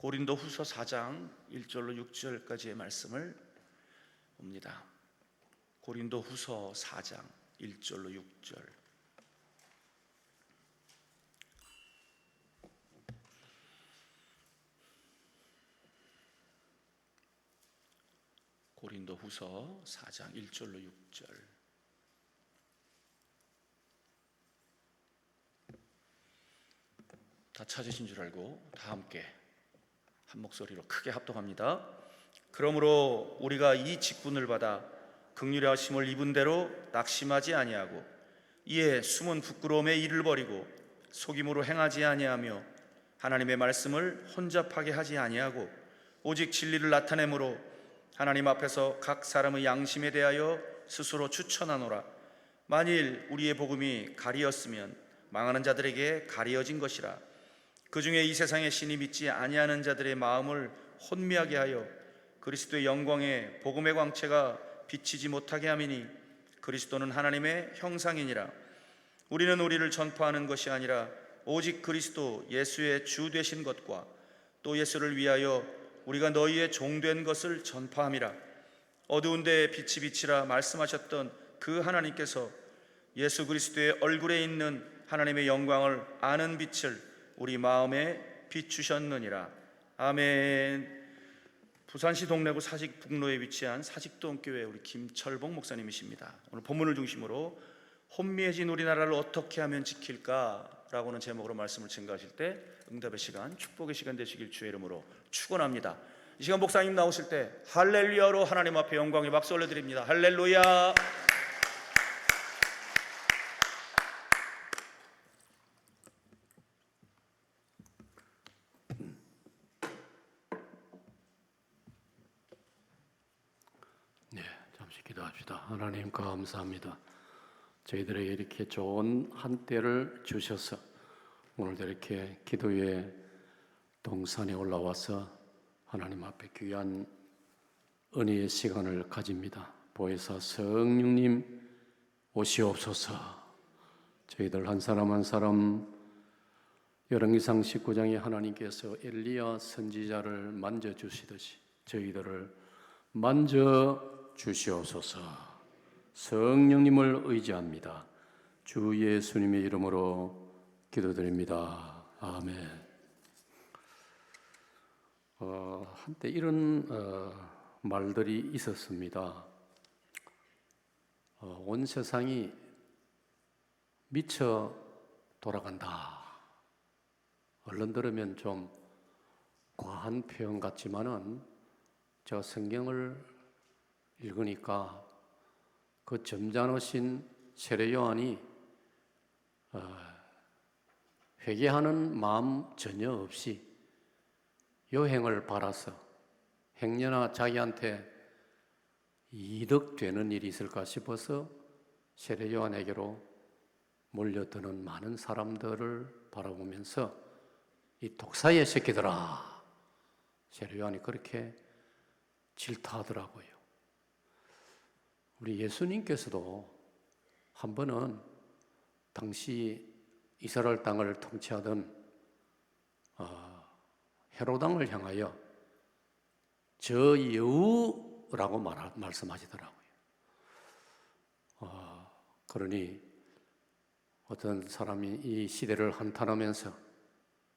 고린도후서 4장 1절로 6절까지의 말씀을 봅니다. 고린도후서 4장 1절로 6절. 고린도후서 4장 1절로 6절. 다 찾으신 줄 알고 다 함께 한 목소리로 크게 합독합니다. 그러므로 우리가 이 직분을 받아 긍휼의 하심을 입은 대로 낙심하지 아니하고 이에 숨은 부끄러움의 일을 버리고 속임으로 행하지 아니하며 하나님의 말씀을 혼잡하게 하지 아니하고 오직 진리를 나타내므로 하나님 앞에서 각 사람의 양심에 대하여 스스로 추천하노라. 만일 우리의 복음이 가리었으면 망하는 자들에게 가리어진 것이라. 그 중에 이 세상의 신이 믿지 아니하는 자들의 마음을 혼미하게 하여 그리스도의 영광의 복음의 광채가 비치지 못하게 함이니 그리스도는 하나님의 형상이니라. 우리는 우리를 전파하는 것이 아니라 오직 그리스도 예수의 주 되신 것과 또 예수를 위하여 우리가 너희의 종된 것을 전파함이라. 어두운 데에 빛이 비치라 말씀하셨던 그 하나님께서 예수 그리스도의 얼굴에 있는 하나님의 영광을 아는 빛을 우리 마음에 비추셨느니라. 아멘. 부산시 동래구 사직북로에 위치한 사직동교회 우리 김철봉 목사님이십니다. 오늘 본문을 중심으로 혼미해진 우리나라를 어떻게 하면 지킬까? 라고는 제목으로 말씀을 증거하실 때 응답의 시간, 축복의 시간 되시길 주의 이름으로 축원합니다. 이 시간 목사님 나오실 때 할렐루야로 하나님 앞에 영광의 박수 올려드립니다. 할렐루야. 잠시 기도합시다. 하나님 감사합니다. 저희들에게 이렇게 좋은 한때를 주셔서 오늘도 이렇게 기도의 동산에 올라와서 하나님 앞에 귀한 은혜의 시간을 가집니다. 보혜사 성령님 오시옵소서. 저희들 한 사람 한 사람 열왕기상 19장에 하나님께서 엘리야 선지자를 만져주시듯이 저희들을 만져 주시옵소서. 성령님을 의지합니다. 주 예수님의 이름으로 기도드립니다. 아멘. 한때 이런 말들이 있었습니다. 온 세상이 미쳐 돌아간다. 얼른 들으면 좀 과한 표현 같지만은 제가 성경을 읽으니까 그 점잖으신 세례 요한이 회개하는 마음 전혀 없이 여행을 바라서 행여나 자기한테 이득되는 일이 있을까 싶어서 세례 요한에게로 몰려드는 많은 사람들을 바라보면서 이 독사의 새끼들아, 세례 요한이 그렇게 질타하더라고요. 우리 예수님께서도 한 번은 당시 이스라엘 땅을 통치하던 헤롯 왕을 향하여 저 여우라고 말씀하시더라고요. 그러니 어떤 사람이 이 시대를 한탄하면서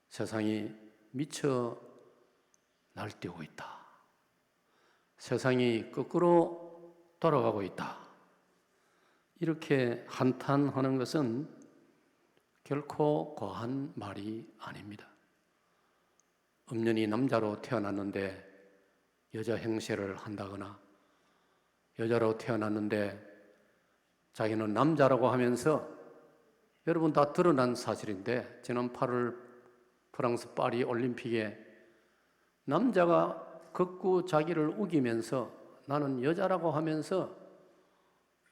세상이 미쳐 날뛰고 있다. 세상이 거꾸로 돌아가고 있다. 이렇게 한탄하는 것은 결코 과한 말이 아닙니다. 엄연히 남자로 태어났는데 여자 행세를 한다거나 여자로 태어났는데 자기는 남자라고 하면서 여러분 다 드러난 사실인데 지난 8월 프랑스 파리 올림픽에 남자가 극구 자기를 우기면서 나는 여자라고 하면서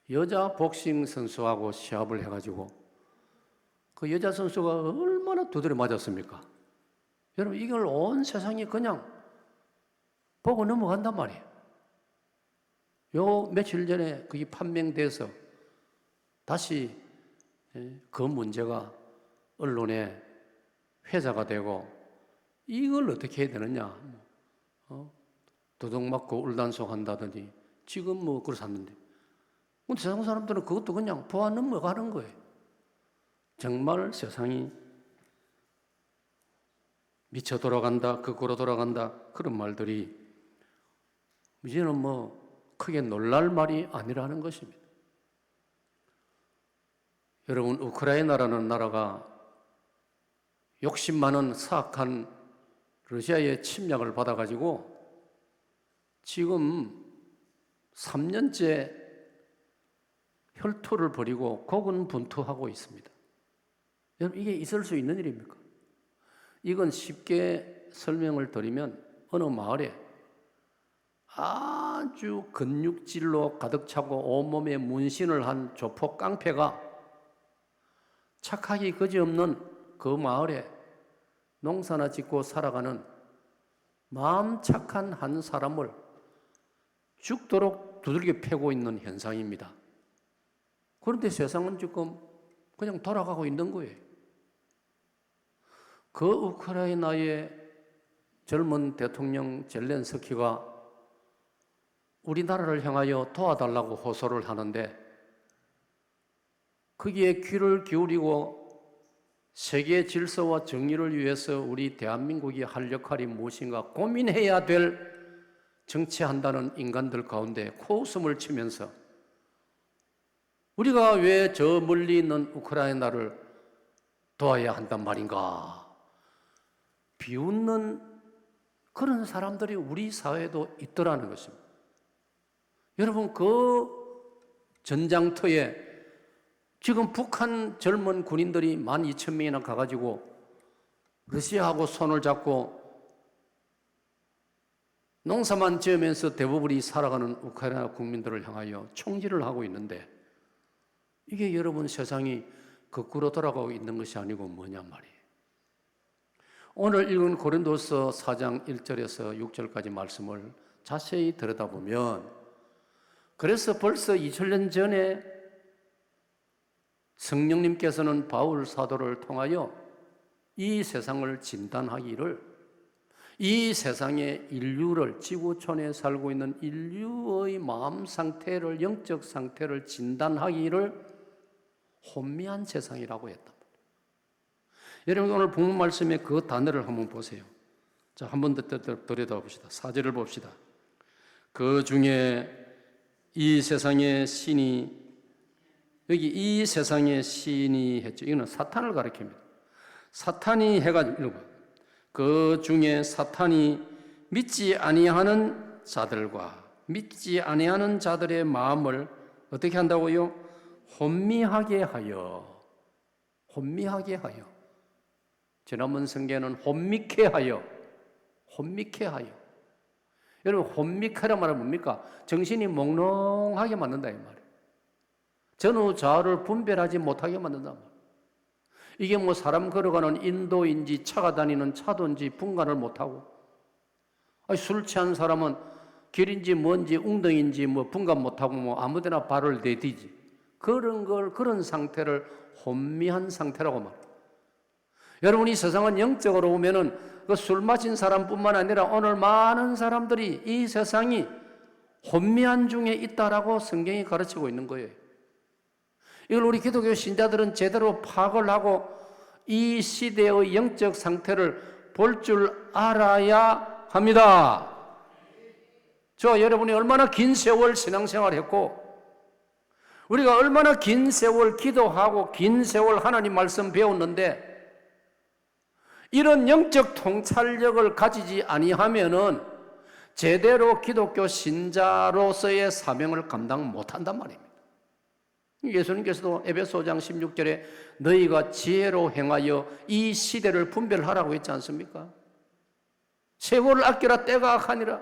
여자 복싱 선수하고 시합을 해가지고 그 여자 선수가 얼마나 두드려 맞았습니까? 여러분 이걸 온 세상이 그냥 보고 넘어간단 말이에요. 요 며칠 전에 그게 판명돼서 다시 그 문제가 언론에 회자가 되고 이걸 어떻게 해야 되느냐? 도둑 맞고 울단속 한다더니 지금 뭐 그걸 샀는데, 세상 사람들은 그것도 그냥 보아 넘어가는 거예요. 정말 세상이 미쳐 돌아간다, 거꾸로 돌아간다, 그런 말들이 이제는 뭐 크게 놀랄 말이 아니라는 것입니다. 여러분, 우크라이나라는 나라가 욕심 많은 사악한 러시아의 침략을 받아가지고 지금 3년째 혈투를 벌이고 고군분투하고 있습니다. 여러분, 이게 있을 수 있는 일입니까? 이건 쉽게 설명을 드리면 어느 마을에 아주 근육질로 가득 차고 온몸에 문신을 한 조폭 깡패가 착하기 그지없는 그 마을에 농사나 짓고 살아가는 마음 착한 한 사람을 죽도록 두들겨 패고 있는 현상입니다. 그런데 세상은 지금 그냥 돌아가고 있는 거예요. 그 우크라이나의 젊은 대통령 젤렌스키가 우리나라를 향하여 도와달라고 호소를 하는데 거기에 귀를 기울이고 세계 질서와 정의를 위해서 우리 대한민국이 할 역할이 무엇인가 고민해야 될 정치한다는 인간들 가운데 코웃음을 치면서 우리가 왜 저 멀리 있는 우크라이나를 도와야 한단 말인가 비웃는 그런 사람들이 우리 사회에도 있더라는 것입니다. 여러분, 그 전장터에 지금 북한 젊은 군인들이 12,000명이나 가가지고 러시아하고 손을 잡고 농사만 지으면서 대부분이 살아가는 우크라이나 국민들을 향하여 총질을 하고 있는데 이게 여러분 세상이 거꾸로 돌아가고 있는 것이 아니고 뭐냐 말이에요. 오늘 읽은 고린도서 4장 1절에서 6절까지 말씀을 자세히 들여다보면 그래서 벌써 2000년 전에 성령님께서는 바울 사도를 통하여 이 세상을 진단하기를 이 세상의 인류를 지구촌에 살고 있는 인류의 마음 상태를 영적 상태를 진단하기를 혼미한 세상이라고 했다. 여러분 오늘 본문 말씀에 그 단어를 한번 보세요. 자, 한 번 더 들여다봅시다. 4절을 봅시다. 그 중에 이 세상의 신이 여기 이 세상의 신이 했죠. 이거는 사탄을 가리킵니다. 사탄이 해가지고 그 중에 사탄이 믿지 아니하는 자들과 믿지 아니하는 자들의 마음을 어떻게 한다고요? 혼미하게 하여 지난번 성경에는 혼미케 하여 여러분 혼미케란 말은 뭡니까? 정신이 몽롱하게 만든다 이 말이에요. 전후 좌우를 분별하지 못하게 만든다 말이에요. 이게 뭐 사람 걸어가는 인도인지 차가 다니는 차도인지 분간을 못하고 술 취한 사람은 길인지 뭔지 웅덩이인지 뭐 분간 못하고 뭐 아무데나 발을 내디지 그런 상태를 혼미한 상태라고 말합니다. 여러분 이 세상은 영적으로 보면은 그 술 마신 사람뿐만 아니라 오늘 많은 사람들이 이 세상이 혼미한 중에 있다라고 성경이 가르치고 있는 거예요. 이걸 우리 기독교 신자들은 제대로 파악을 하고 이 시대의 영적 상태를 볼 줄 알아야 합니다. 저 여러분이 얼마나 긴 세월 신앙생활을 했고 우리가 얼마나 긴 세월 기도하고 긴 세월 하나님 말씀 배웠는데 이런 영적 통찰력을 가지지 아니하면은 제대로 기독교 신자로서의 사명을 감당 못한단 말입니다. 예수님께서도 에베소 5장 16절에 너희가 지혜로 행하여 이 시대를 분별하라고 했지 않습니까? 세월을 아껴라 때가 악하니라.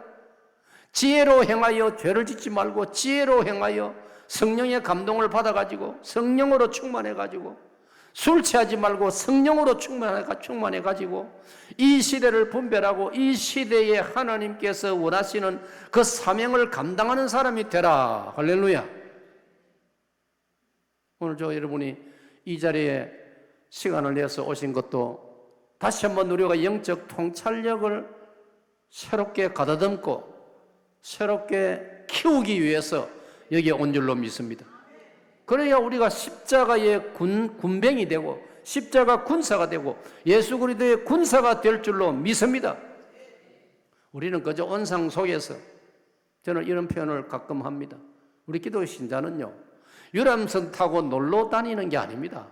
지혜로 행하여 죄를 짓지 말고 지혜로 행하여 성령의 감동을 받아가지고 성령으로 충만해가지고 술 취하지 말고 성령으로 충만해가지고 이 시대를 분별하고 이 시대에 하나님께서 원하시는 그 사명을 감당하는 사람이 되라. 할렐루야. 오늘 여러분이 이 자리에 시간을 내서 오신 것도 다시 한번 우리가 영적 통찰력을 새롭게 가다듬고 새롭게 키우기 위해서 여기에 온 줄로 믿습니다. 그래야 우리가 십자가의 군병이 되고 십자가 군사가 되고 예수 그리스도의 군사가 될 줄로 믿습니다. 우리는 그저 언상 속에서, 저는 이런 표현을 가끔 합니다. 우리 기도 신자는요, 유람선 타고 놀러 다니는 게 아닙니다.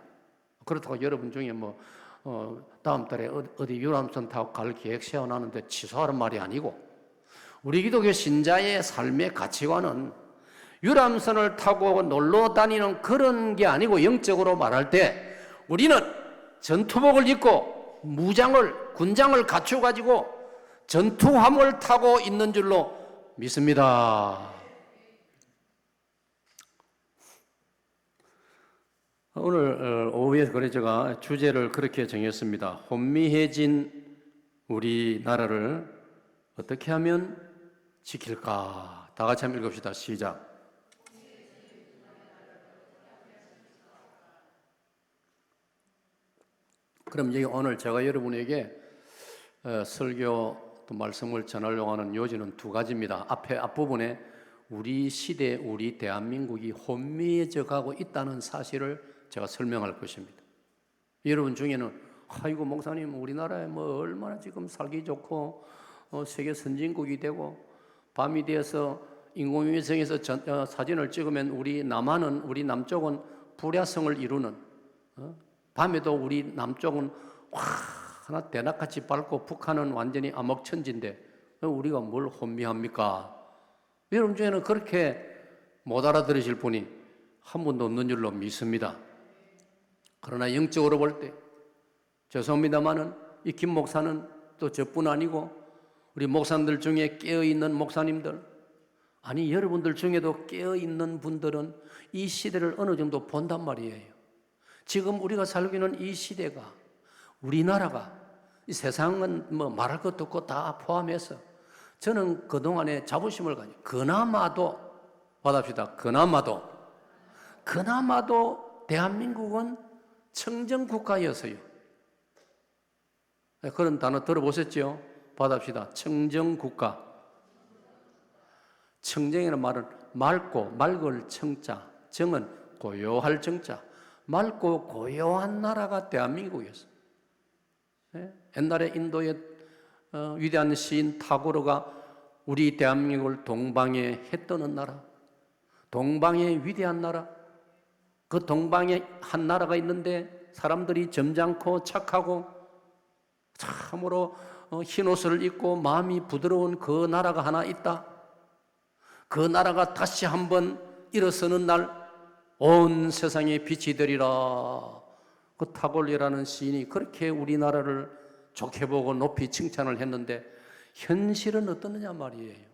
그렇다고 여러분 중에 다음 달에 어디 유람선 타고 갈 계획 세워놨는데 취소하는 말이 아니고, 우리 기독교 신자의 삶의 가치관은 유람선을 타고 놀러 다니는 그런 게 아니고, 영적으로 말할 때 우리는 전투복을 입고 군장을 갖추어가지고 전투함을 타고 있는 줄로 믿습니다. 오늘 오후에 그래 제가 주제를 그렇게 정했습니다. 혼미해진 우리나라를 어떻게 하면 지킬까? 다 같이 한번 읽읍시다. 시작. 그럼 여기 오늘 제가 여러분에게 설교 또 말씀을 전하려고 하는 요지는 두 가지입니다. 앞부분에 우리 시대, 우리 대한민국이 혼미해져 가고 있다는 사실을 제가 설명할 것입니다. 여러분 중에는 아이고 목사님, 우리나라에 얼마나 지금 살기 좋고 세계 선진국이 되고 밤이 되어서 인공위성에서 사진을 찍으면 우리 남쪽은 불야성을 이루는, 밤에도 우리 남쪽은 하나 대낮같이 밝고 북한은 완전히 암흑천지인데 우리가 뭘 혼미합니까? 여러분 중에는 그렇게 못 알아들으실 분이 한 분도 없는 줄로 믿습니다. 그러나 영적으로 볼 때 죄송합니다마는 이 김 목사는 또 저뿐 아니고 우리 목사님들 중에 깨어있는 목사님들, 아니 여러분들 중에도 깨어있는 분들은 이 시대를 어느 정도 본단 말이에요. 지금 우리가 살고 있는 이 시대가, 우리나라가, 이 세상은 말할 것도 없고 다 포함해서 저는 그동안에 자부심을 가지고 그나마도 받합시다. 그나마도 대한민국은 청정국가였어요. 그런 단어 들어보셨죠? 받합시다. 청정국가. 청정이라는 말은 맑을 청자, 정은 고요할 정자, 맑고 고요한 나라가 대한민국이었어요. 옛날에 인도의 위대한 시인 타고르가 우리 대한민국을 동방에 해떠는 나라, 동방의 위대한 나라, 그 동방에 한 나라가 있는데 사람들이 점잖고 착하고 참으로 흰옷을 입고 마음이 부드러운 그 나라가 하나 있다. 그 나라가 다시 한번 일어서는 날 온 세상에 빛이 되리라. 그 타골리라는 시인이 그렇게 우리나라를 좋게 보고 높이 칭찬을 했는데 현실은 어떠느냐 말이에요.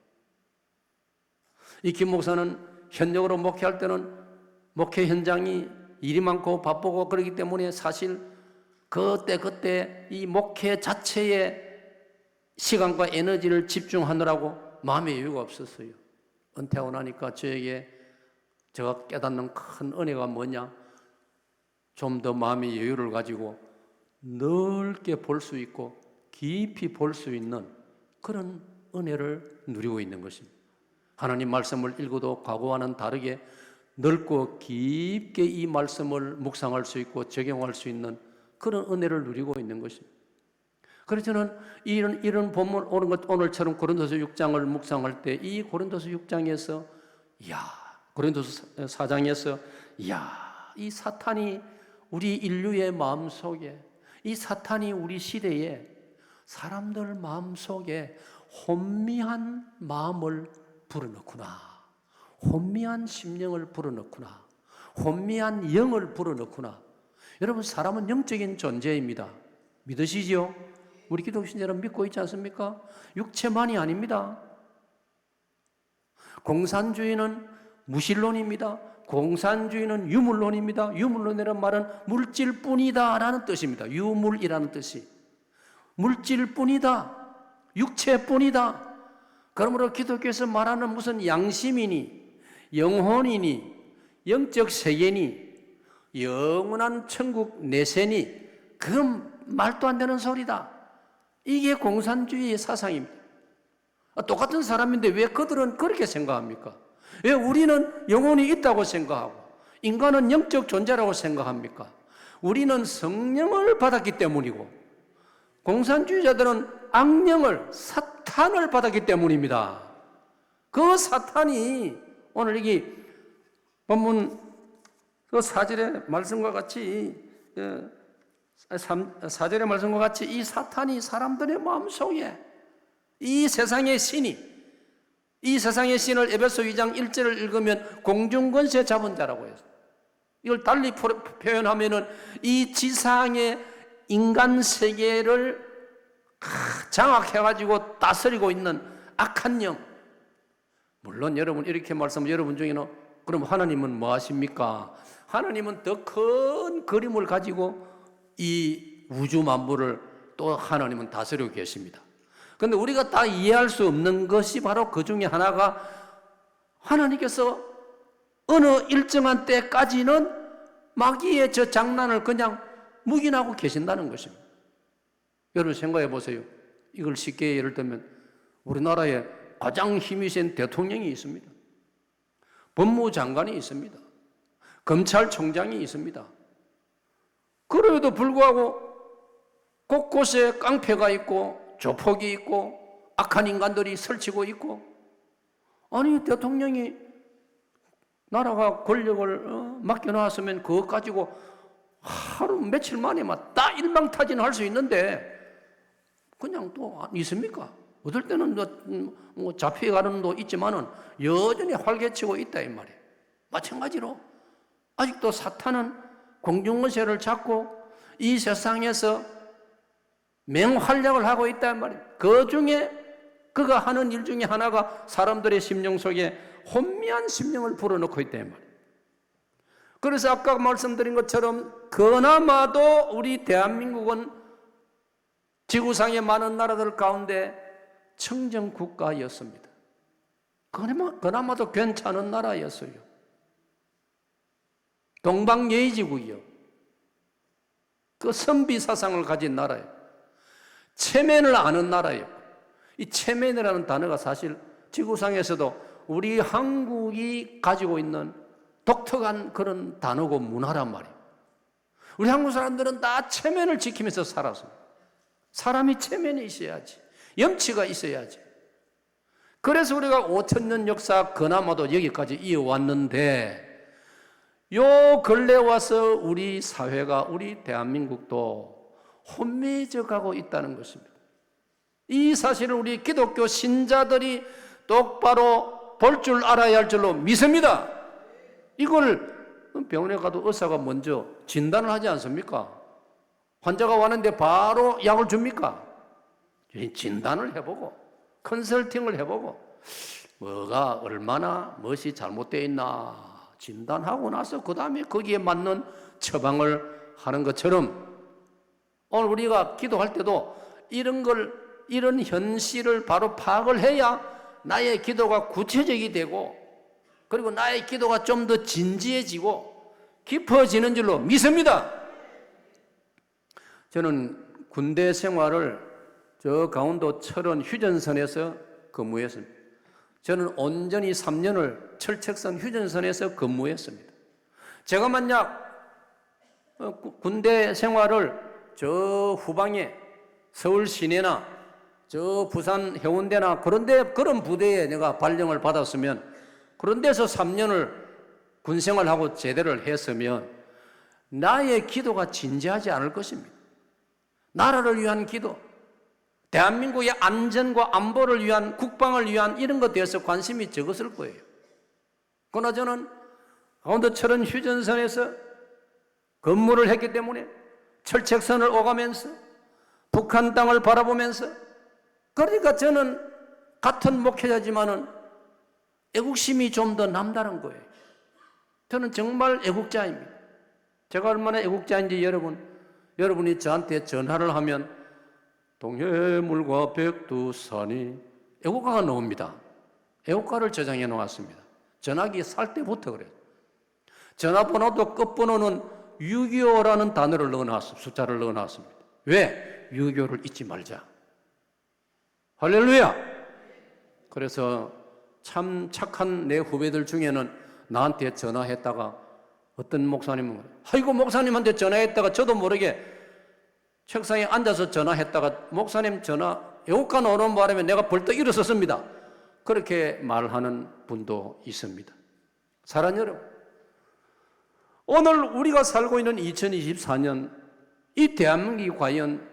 이 김 목사는 현역으로 목회할 때는 목회 현장이 일이 많고 바쁘고 그렇기 때문에 사실 그때 이 목회 자체에 시간과 에너지를 집중하느라고 마음의 여유가 없었어요. 은퇴하고 나니까 제가 깨닫는 큰 은혜가 뭐냐? 좀 더 마음의 여유를 가지고 넓게 볼 수 있고 깊이 볼 수 있는 그런 은혜를 누리고 있는 것입니다. 하나님 말씀을 읽어도 과거와는 다르게 넓고 깊게 이 말씀을 묵상할 수 있고 적용할 수 있는 그런 은혜를 누리고 있는 것입니다. 그래서 저는 이런 본문 오늘처럼 고린도서 6장을 묵상할 때 이 고린도서 6장에서 고린도서 4장에서 이 사탄이 우리 인류의 마음속에, 이 사탄이 우리 시대에 사람들 마음속에 혼미한 마음을 불어넣구나, 혼미한 심령을 불어넣구나, 혼미한 영을 불어넣구나. 여러분, 사람은 영적인 존재입니다. 믿으시죠? 우리 기독교 신자는 믿고 있지 않습니까? 육체만이 아닙니다. 공산주의는 무신론입니다. 공산주의는 유물론입니다. 유물론이라는 말은 물질뿐이다 라는 뜻입니다. 유물이라는 뜻이 물질뿐이다, 육체뿐이다. 그러므로 기독교에서 말하는 무슨 양심이니 영혼이니 영적 세계니 영원한 천국 내세니 그 말도 안 되는 소리다. 이게 공산주의의 사상입니다. 똑같은 사람인데 왜 그들은 그렇게 생각합니까? 왜 우리는 영혼이 있다고 생각하고 인간은 영적 존재라고 생각합니까? 우리는 성령을 받았기 때문이고 공산주의자들은 악령을, 사탄을 받았기 때문입니다. 그 사탄이 오늘 여기 본문 그 4절의 말씀과 같이 4절의 말씀과 같이 이 사탄이 사람들의 마음속에 이 세상의 신이 이 세상의 신을 에베소 2장 1절을 읽으면 공중권세 잡은 자라고 해서 이걸 달리 표현하면은 이 지상의 인간 세계를 장악해가지고 다스리고 있는 악한 영. 물론 여러분 이렇게 말씀하면 여러분 중에는 그럼 하나님은 뭐 하십니까? 하나님은 더 큰 그림을 가지고 이 우주 만물을 또 하나님은 다스리고 계십니다. 그런데 우리가 다 이해할 수 없는 것이 바로 그 중에 하나가 하나님께서 어느 일정한 때까지는 마귀의 저 장난을 그냥 묵인하고 계신다는 것입니다. 여러분 생각해 보세요. 이걸 쉽게 예를 들면 우리나라에 가장 힘이 센 대통령이 있습니다. 법무장관이 있습니다. 검찰총장이 있습니다. 그럼에도 불구하고 곳곳에 깡패가 있고 조폭이 있고 악한 인간들이 설치고 있고 아니 대통령이 나라가 권력을 맡겨놨으면 그것 가지고 하루 며칠 만에 막 다 일망타진할 수 있는데 그냥 또 있습니까? 어떨 때는 뭐 잡혀가는 도 있지만은 여전히 활개치고 있다 이 말이에요. 마찬가지로 아직도 사탄은 공중권세를 잡고 이 세상에서 맹활약을 하고 있단 말이에요. 그 중에 그가 하는 일 중에 하나가 사람들의 심령 속에 혼미한 심령을 불어넣고 있단 말이에요. 그래서 아까 말씀드린 것처럼 그나마도 우리 대한민국은 지구상의 많은 나라들 가운데 청정국가였습니다. 그나마도 괜찮은 나라였어요. 동방예의지국이요. 그 선비사상을 가진 나라예요. 체면을 아는 나라예요. 이 체면이라는 단어가 사실 지구상에서도 우리 한국이 가지고 있는 독특한 그런 단어고 문화란 말이에요. 우리 한국 사람들은 다 체면을 지키면서 살았습니다. 사람이 체면이 있어야지. 염치가 있어야지. 그래서 우리가 5,000년 역사 그나마도 여기까지 이어왔는데 요 근래 와서 우리 사회가 우리 대한민국도 혼미해져 가고 있다는 것입니다. 이 사실을 우리 기독교 신자들이 똑바로 볼 줄 알아야 할 줄로 믿습니다. 이걸 병원에 가도 의사가 먼저 진단을 하지 않습니까? 환자가 왔는데 바로 약을 줍니까? 진단을 해보고 컨설팅을 해보고 뭐가 얼마나 무엇이 잘못되어 있나 진단하고 나서 그 다음에 거기에 맞는 처방을 하는 것처럼 오늘 우리가 기도할 때도 이런 현실을 바로 파악을 해야 나의 기도가 구체적이 되고 그리고 나의 기도가 좀 더 진지해지고 깊어지는 줄로 믿습니다. 저는 군대 생활을 저 강원도 철원 휴전선에서 근무했습니다. 저는 온전히 3년을 철책선 휴전선에서 근무했습니다. 제가 만약 군대 생활을 저 후방에 서울 시내나 저 부산 해운대나 그런 부대에 내가 발령을 받았으면 그런 데서 3년을 군생활하고 제대를 했으면 나의 기도가 진지하지 않을 것입니다. 나라를 위한 기도, 대한민국의 안전과 안보를 위한 국방을 위한 이런 것에 대해서 관심이 적었을 거예요. 그러나 저는 강원도 철원 휴전선에서 근무를 했기 때문에 철책선을 오가면서 북한 땅을 바라보면서 그러니까 저는 같은 목회자지만은 애국심이 좀 더 남다른 거예요. 저는 정말 애국자입니다. 제가 얼마나 애국자인지 여러분이 저한테 전화를 하면 동해물과 백두산이 애국가가 나옵니다. 애국가를 저장해 놓았습니다. 전화기 살 때부터 그래요. 전화번호도 끝번호는 625라는 단어를 넣어놨습니다. 숫자를 넣어놨습니다. 왜? 유교를 잊지 말자. 할렐루야. 그래서 참 착한 내 후배들 중에는 나한테 전화했다가 어떤 목사님은 아이고 목사님한테 전화했다가 저도 모르게 책상에 앉아서 전화했다가 목사님 전화 애국간 오는 바람에 내가 벌떡 일어섰습니다. 그렇게 말하는 분도 있습니다. 사랑하는 여러분, 오늘 우리가 살고 있는 2024년 이 대한민국이 과연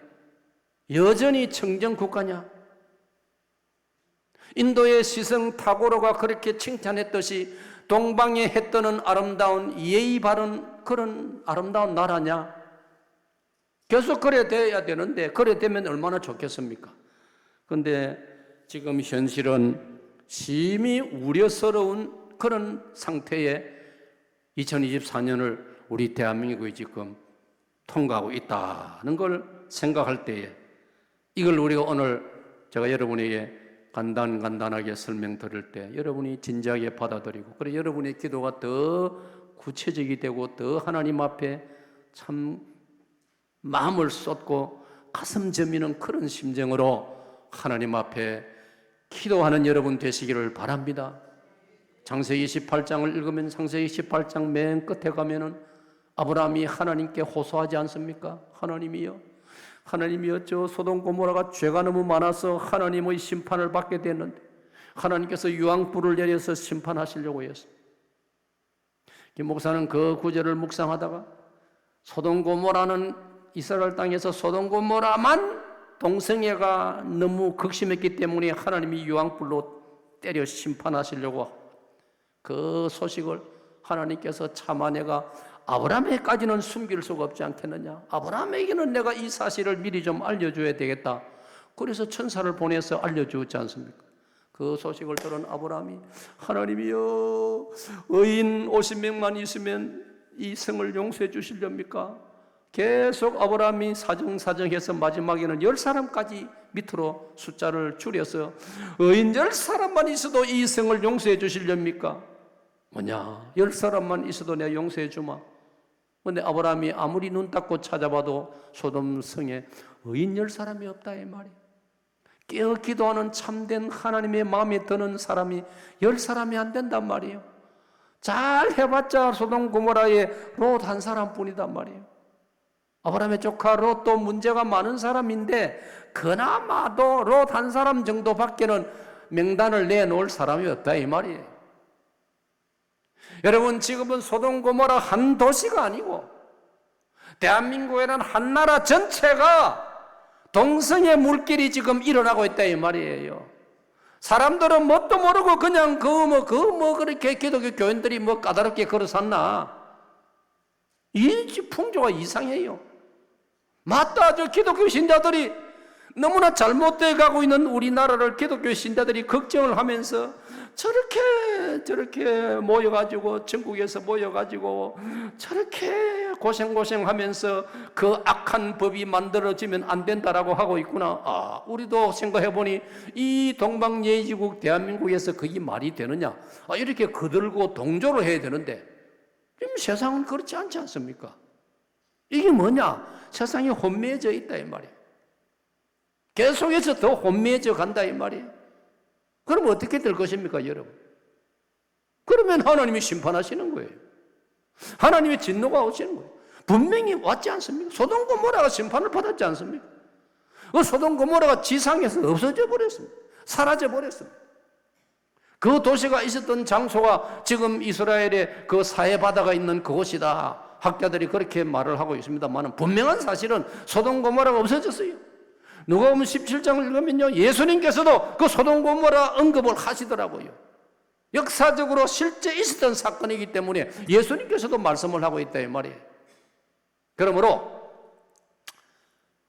여전히 청정국가냐? 인도의 시성 타고로가 그렇게 칭찬했듯이 동방의 해 뜨는 아름다운 예의 바른 그런 아름다운 나라냐? 계속 그래 돼야 되는데 그래 되면 얼마나 좋겠습니까? 그런데 지금 현실은 심히 우려스러운 그런 상태에 2024년을 우리 대한민국이 지금 통과하고 있다는 걸 생각할 때에 이걸 우리가 오늘 제가 여러분에게 간단하게 설명드릴 때 여러분이 진지하게 받아들이고 그래 여러분의 기도가 더 구체적이 되고 더 하나님 앞에 참 마음을 쏟고 가슴 저미는 그런 심정으로 하나님 앞에 기도하는 여러분 되시기를 바랍니다. 창세기 18장을 읽으면 창세기 18장 맨 끝에 가면은 아브라함이 하나님께 호소하지 않습니까? 하나님이여 저 소돔 고모라가 죄가 너무 많아서 하나님의 심판을 받게 됐는데 하나님께서 유황불을 내려서 심판하시려고 했습니다. 김 목사는 그 구절을 묵상하다가 소돔 고모라는 이스라엘 땅에서 소돔 고모라만 동성애가 너무 극심했기 때문에 하나님이 유황불로 때려 심판하시려고 그 소식을 하나님께서 참아내가 아브라함에게까지는 숨길 수가 없지 않겠느냐. 아브라함에게는 내가 이 사실을 미리 좀 알려줘야 되겠다. 그래서 천사를 보내서 알려주었지 않습니까? 그 소식을 들은 아브라함이 하나님이여 의인 50명만 있으면 이 성을 용서해 주시렵니까? 계속 아브라함이 사정사정해서 마지막에는 10사람까지 밑으로 숫자를 줄여서 의인 10사람만 있어도 이 성을 용서해 주시렵니까? 뭐냐 10사람만 있어도 내가 용서해 주마. 그런데 아브라함이 아무리 눈 닦고 찾아봐도 소돔 성에 의인 10사람이 없다 이 말이에요. 깨어 기도하는 참된 하나님의 마음에 드는 사람이 10사람이 안 된단 말이에요. 잘 해봤자 소돔 고모라에 롯 한 사람뿐이단 말이에요. 아브라함의 조카 롯도 문제가 많은 사람인데 그나마도 롯 한 사람 정도밖에는 명단을 내놓을 사람이 없다 이 말이에요. 여러분 지금은 소돔 고모라 한 도시가 아니고 대한민국에는 한 나라 전체가 동성애 물길이 지금 일어나고 있다 이 말이에요. 사람들은 뭣도 모르고 그냥 그렇게 기독교 교인들이 뭐 까다롭게 걸어 샀나? 이 풍조가 이상해요. 맞다, 저 기독교 신자들이 너무나 잘못되어 가고 있는 우리나라를 기독교 신자들이 걱정을 하면서 저렇게 모여가지고 전국에서 모여가지고 저렇게 고생하면서 그 악한 법이 만들어지면 안 된다라고 하고 있구나. 우리도 생각해보니 이 동방예의지국 대한민국에서 그게 말이 되느냐? 이렇게 거들고 동조를 해야 되는데 지금 세상은 그렇지 않지 않습니까? 이게 뭐냐? 세상이 혼미해져 있다 이 말이에요. 계속해서 더 혼미해져 간다 이 말이에요. 그럼 어떻게 될 것입니까 여러분? 그러면 하나님이 심판하시는 거예요. 하나님의 진노가 오시는 거예요. 분명히 왔지 않습니까? 소돔 고모라가 심판을 받았지 않습니까? 그 소돔 고모라가 지상에서 없어져 버렸습니다. 사라져 버렸습니다. 그 도시가 있었던 장소가 지금 이스라엘의 그 사해바다가 있는 그곳이다. 학자들이 그렇게 말을 하고 있습니다만 분명한 사실은 소돔 고모라가 없어졌어요. 누가복음 17장을 읽으면요 예수님께서도 그 소돔 고모라 언급을 하시더라고요. 역사적으로 실제 있었던 사건이기 때문에 예수님께서도 말씀을 하고 있다 이 말이에요. 그러므로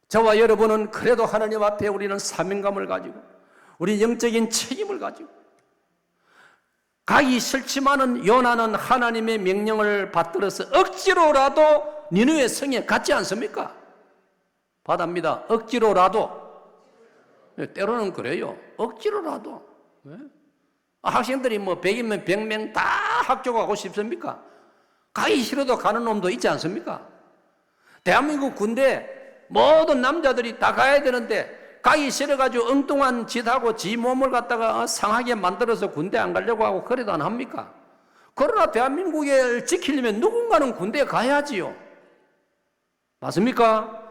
저와 여러분은 그래도 하나님 앞에 우리는 사명감을 가지고 우리 영적인 책임을 가지고 가기 싫지만은 요나는 하나님의 명령을 받들어서 억지로라도 니느웨 성에 갔지 않습니까? 받합니다. 억지로라도. 때로는 그래요. 억지로라도. 학생들이 뭐 100이면 100명 다 학교 가고 싶습니까? 가기 싫어도 가는 놈도 있지 않습니까? 대한민국 군대 모든 남자들이 다 가야 되는데 가기 싫어가지고 엉뚱한 짓하고 지 몸을 갖다가 상하게 만들어서 군대 안 가려고 하고 그래도 안 합니까? 그러나 대한민국을 지키려면 누군가는 군대에 가야지요. 맞습니까?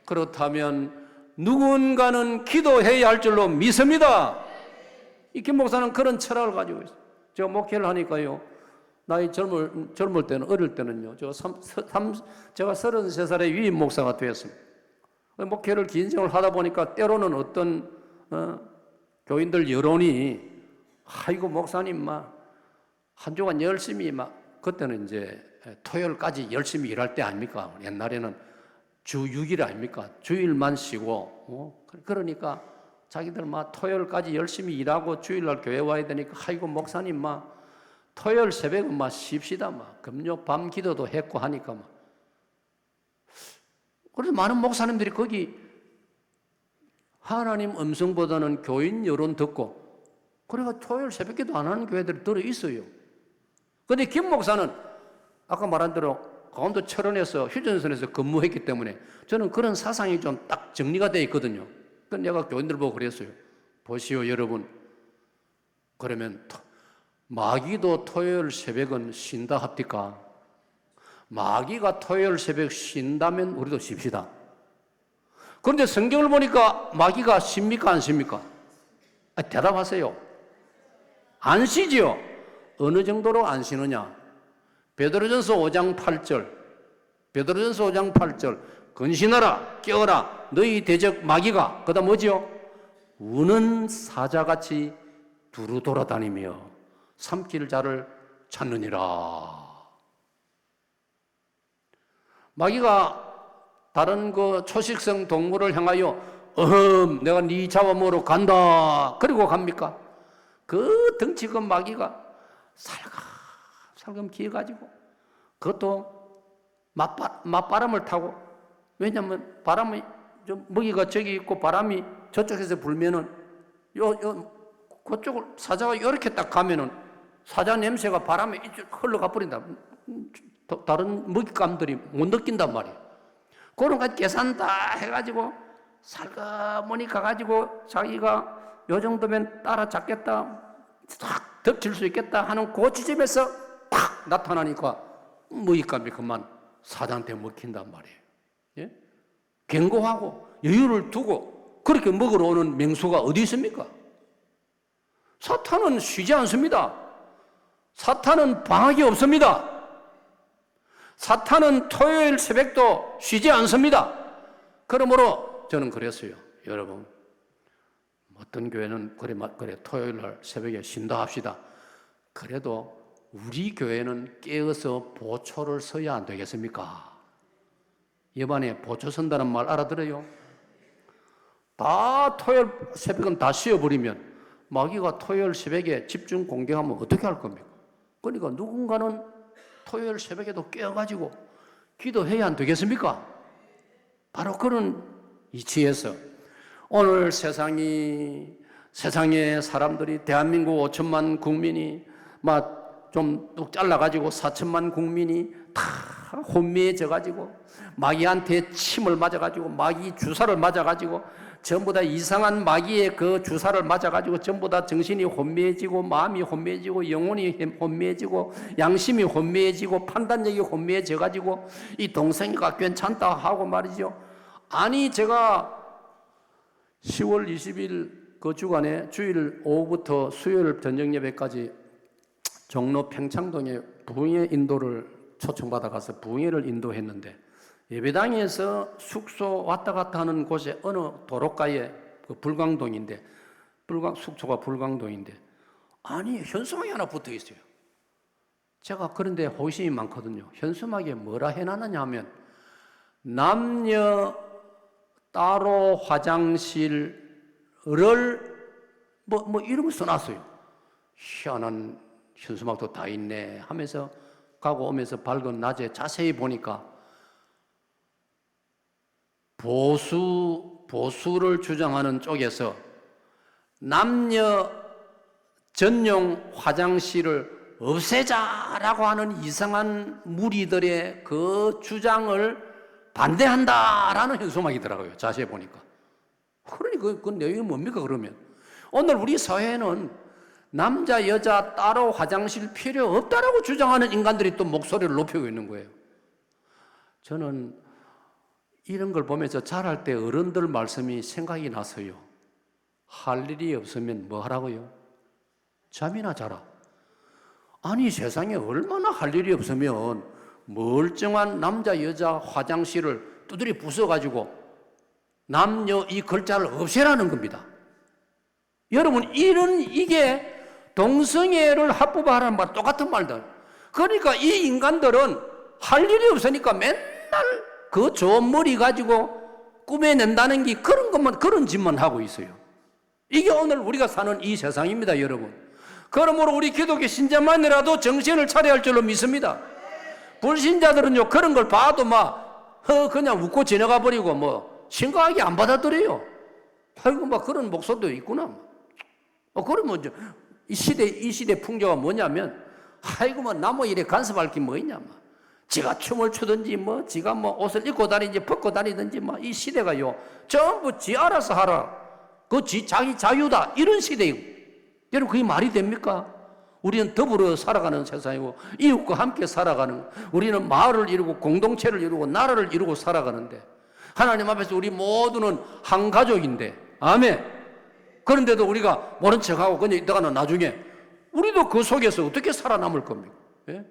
그렇다면 누군가는 기도해야 할 줄로 믿습니다. 이 김 목사는 그런 철학을 가지고 있어요. 제가 목회를 하니까요, 나이 젊을 때는, 어릴 때는요, 제가 33살에 위임 목사가 되었습니다. 목회를 긴 생을 하다 보니까 때로는 어떤 교인들 여론이, 아이고 목사님 한 주간 열심히 그때는 이제 토요일까지 열심히 일할 때 아닙니까? 옛날에는 주 6일 아닙니까? 주일만 쉬고 그러니까 자기들 토요일까지 열심히 일하고 주일날 교회 와야 되니까 아이고 목사님 토요일 새벽은 쉽시다 금요 밤 기도도 했고 하니까 그래서 많은 목사님들이 거기 하나님 음성보다는 교인 여론 듣고 그래가 토요일 새벽기도 안 하는 교회들이 들어 있어요. 그런데 김 목사는 아까 말한 대로 강원도 철원에서 휴전선에서 근무했기 때문에 저는 그런 사상이 좀 딱 정리가 되어 있거든요. 그래서 내가 교인들 보고 그랬어요. 보시오 여러분, 그러면 마귀도 토요일 새벽은 쉰다 합니까? 마귀가 토요일 새벽 쉰다면 우리도 쉽시다. 그런데 성경을 보니까 마귀가 쉽니까 안 쉽니까? 대답하세요. 안 쉬지요. 어느 정도로 안 쉬느냐? 베드로전서 5장 8절, 베드로전서 5장 8절, 근신하라, 깨어라, 너희 대적 마귀가, 그 다음 뭐지요? 우는 사자같이 두루 돌아다니며 삼킬 자를 찾느니라. 마귀가 다른 그 초식성 동물을 향하여 내가 네 잡아먹으러 간다. 그리고 갑니까? 그 덩치 큰 마귀가 살금 기어가지고 그것도 맞바람을 타고, 왜냐하면 바람이 먹이가 저기 있고 바람이 저쪽에서 불면은 그쪽을 사자가 이렇게 딱 가면은 사자 냄새가 바람에 흘러가 버린다. 다른 먹잇감들이 못 느낀단 말이에요. 그런 거 계산 다 해가지고 살그머니 가가지고 자기가 요 정도면 따라잡겠다, 탁 덮칠 수 있겠다 하는 그 지점에서 탁 나타나니까 먹잇감이 그만 사자한테 먹힌단 말이에요. 예? 경고하고 여유를 두고 그렇게 먹으러 오는 맹수가 어디 있습니까? 사탄은 쉬지 않습니다. 사탄은 방학이 없습니다. 사탄은 토요일 새벽도 쉬지 않습니다. 그러므로 저는 그랬어요. 여러분, 어떤 교회는 그래 토요일 날 새벽에 쉰다 합시다. 그래도 우리 교회는 깨어서 보초를 서야 안 되겠습니까? 이번에 보초 선다는 말 알아들어요? 다 토요일 새벽은 다 쉬어버리면 마귀가 토요일 새벽에 집중 공격하면 어떻게 할 겁니까? 그러니까 누군가는 토요일 새벽에도 깨어가지고 기도해야 안 되겠습니까? 바로 그런 이치에서 오늘 세상에 사람들이 대한민국 5천만 국민이 좀 뚝 잘라가지고 4천만 국민이 다 혼미해져가지고 마귀한테 침을 맞아가지고 마귀 주사를 맞아가지고 전부 다 이상한 마귀의 그 주사를 맞아가지고 전부 다 정신이 혼미해지고 마음이 혼미해지고 영혼이 혼미해지고 양심이 혼미해지고 판단력이 혼미해져가지고 이 동생이가 괜찮다 하고 말이죠. 아니 제가 10월 20일 그 주간에 주일 오후부터 수요일 저녁 예배까지 종로 평창동에 부흥회 인도를 초청받아 가서 부흥회를 인도했는데 예배당에서 숙소 왔다 갔다 하는 곳에 어느 도로가에 그 불광동인데 숙소가 불광동인데 아니 현수막이 하나 붙어 있어요. 제가 그런데 호기심이 많거든요. 현수막에 뭐라 해놨느냐 하면 남녀 따로 화장실을 뭐 이런 거 써놨어요. 희한한 현수막도 다 있네 하면서 가고 오면서 밝은 낮에 자세히 보니까 보수를 주장하는 쪽에서 남녀 전용 화장실을 없애자라고 하는 이상한 무리들의 그 주장을 반대한다라는 현수막이더라고요. 자세히 보니까. 그러니 그 내용이 뭡니까 그러면? 오늘 우리 사회에는 남자 여자 따로 화장실 필요 없다라고 주장하는 인간들이 또 목소리를 높이고 있는 거예요. 저는 이런 걸 보면서 자랄 때 어른들 말씀이 생각이 나서요. 할 일이 없으면 뭐 하라고요? 잠이나 자라. 아니 세상에 얼마나 할 일이 없으면 멀쩡한 남자 여자 화장실을 두드려 부숴가지고 남녀 이 글자를 없애라는 겁니다. 여러분 이게 동성애를 합법화하는 말 똑같은 말들. 그러니까 이 인간들은 할 일이 없으니까 맨날 그 좋은 머리 가지고 꾸며낸다는 게 그런 짓만 하고 있어요. 이게 오늘 우리가 사는 이 세상입니다, 여러분. 그러므로 우리 기독교 신자만이라도 정신을 차려야 할 줄로 믿습니다. 불신자들은요 그런 걸 봐도 그냥 웃고 지나가 버리고 심각하게 안 받아들여요. 아이고 그런 목소리도 있구나. 그러면 이 시대 풍조가 뭐냐면 아이고 나무 일에 간섭할 게 뭐 있냐. 지가 춤을 추든지 지가 옷을 입고 다니든지 벗고 다니든지 이 시대가요 전부 지 알아서 하라. 자기 자유다 이런 시대이고. 여러분 그게 말이 됩니까? 우리는 더불어 살아가는 세상이고 이웃과 함께 살아가는, 우리는 마을을 이루고 공동체를 이루고 나라를 이루고 살아가는데 하나님 앞에서 우리 모두는 한 가족인데, 아멘. 그런데도 우리가 모른 척하고 그냥 있다가는 나중에 우리도 그 속에서 어떻게 살아남을 겁니까? 예?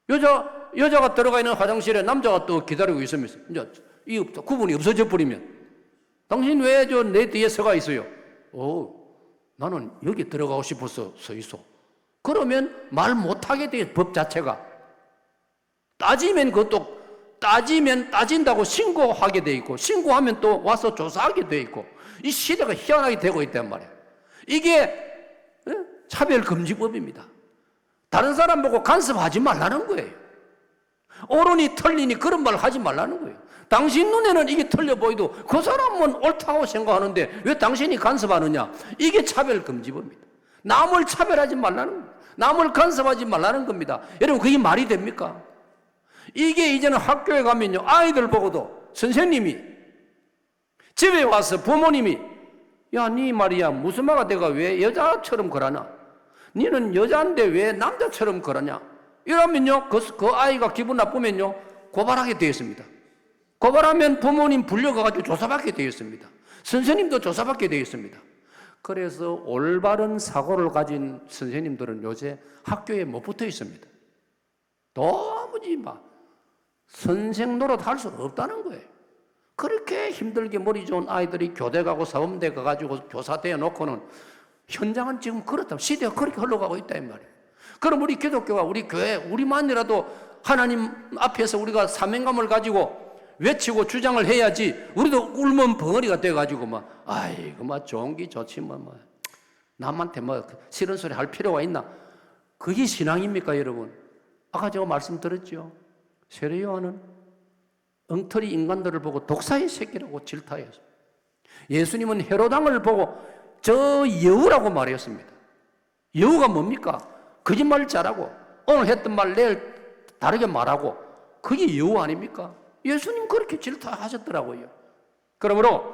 여자가 들어가 있는 화장실에 남자가 또 기다리고 있으면서 이제 이 구분이 없어져 버리면 당신 왜 내 뒤에 서가 있어요? 나는 여기 들어가고 싶어서 서 있어. 그러면 말 못하게 돼, 법 자체가. 따지면 따진다고 신고하게 돼 있고, 신고하면 또 와서 조사하게 돼 있고, 이 시대가 희한하게 되고 있단 말이에요. 이게 차별금지법입니다. 다른 사람 보고 간섭하지 말라는 거예요. 옳으니 틀리니 그런 말 하지 말라는 거예요. 당신 눈에는 이게 틀려 보이도 그 사람은 옳다고 생각하는데 왜 당신이 간섭하느냐? 이게 차별금지법입니다. 남을 차별하지 말라는 겁니다. 남을 간섭하지 말라는 겁니다. 여러분 그게 말이 됩니까? 이게 이제는 학교에 가면요 아이들 보고도 선생님이 집에 와서 부모님이 니 말이야 무슨 말가 내가 왜 여자처럼 그러나? 니는 여자인데 왜 남자처럼 그러냐? 이러면요 그 아이가 기분 나쁘면요 고발하게 되어 있습니다. 고발하면 부모님 불려가지고 조사받게 되어 있습니다. 선생님도 조사받게 되어 있습니다. 그래서 올바른 사고를 가진 선생님들은 요새 학교에 못 붙어 있습니다. 도무지 선생 노릇 할 수 없다는 거예요. 그렇게 힘들게 머리 좋은 아이들이 교대 가고 사범대 가가지고 교사대에 놓고는 현장은 지금 그렇다. 시대가 그렇게 흘러가고 있다 이 말이에요. 그럼 우리 기독교가 우리 교회 우리만이라도 하나님 앞에서 우리가 사명감을 가지고 외치고 주장을 해야지. 우리도 울면 벙어리가 돼가지고 아이고 좋은 게 좋지 남한테 싫은 소리 할 필요가 있나? 그게 신앙입니까 여러분? 아까 제가 말씀드렸죠. 세례 요한은 엉터리 인간들을 보고 독사의 새끼라고 질타했습니다. 예수님은 헤로당을 보고 저 여우라고 말했습니다. 여우가 뭡니까? 거짓말 잘하고 오늘 했던 말 내일 다르게 말하고 그게 여우 아닙니까? 예수님 그렇게 질타하셨더라고요. 그러므로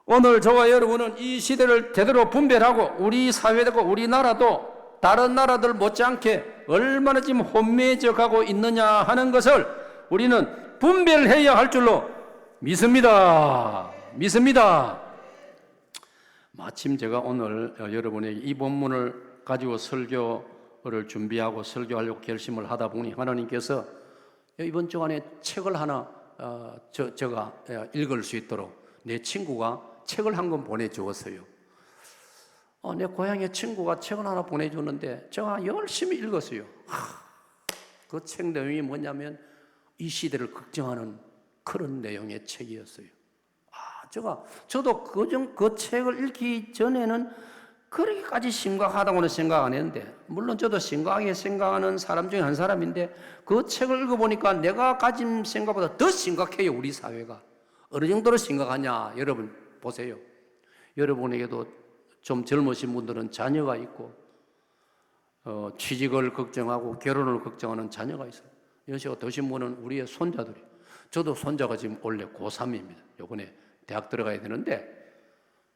오늘 저와 여러분은 이 시대를 제대로 분별하고 우리 사회도 우리나라도 다른 나라들 못지않게 얼마나 지금 혼미해져 가고 있느냐 하는 것을 우리는 분별해야 할 줄로 믿습니다. 마침 제가 오늘 여러분에게 이 본문을 가지고 설교를 준비하고 설교하려고 결심을 하다 보니 하나님께서 이번 주간에 책을 하나 제가 읽을 수 있도록 내 친구가 책을 한 권 보내주었어요. 내 고향의 친구가 책을 하나 보내주는데 제가 열심히 읽었어요. 그 책 내용이 뭐냐면 이 시대를 걱정하는 그런 내용의 책이었어요. 저도 그 책을 읽기 전에는 그렇게까지 심각하다고는 생각 안 했는데, 물론 저도 심각하게 생각하는 사람 중에 한 사람인데 그 책을 읽어보니까 내가 가진 생각보다 더 심각해요. 우리 사회가 어느 정도로 심각하냐 여러분 보세요. 여러분에게도 좀 젊으신 분들은 자녀가 있고 취직을 걱정하고 결혼을 걱정하는 자녀가 있어요. 연세가 드신 분은 우리의 손자들이 저도 손자가 지금 원래 고3입니다. 요번에 대학 들어가야 되는데,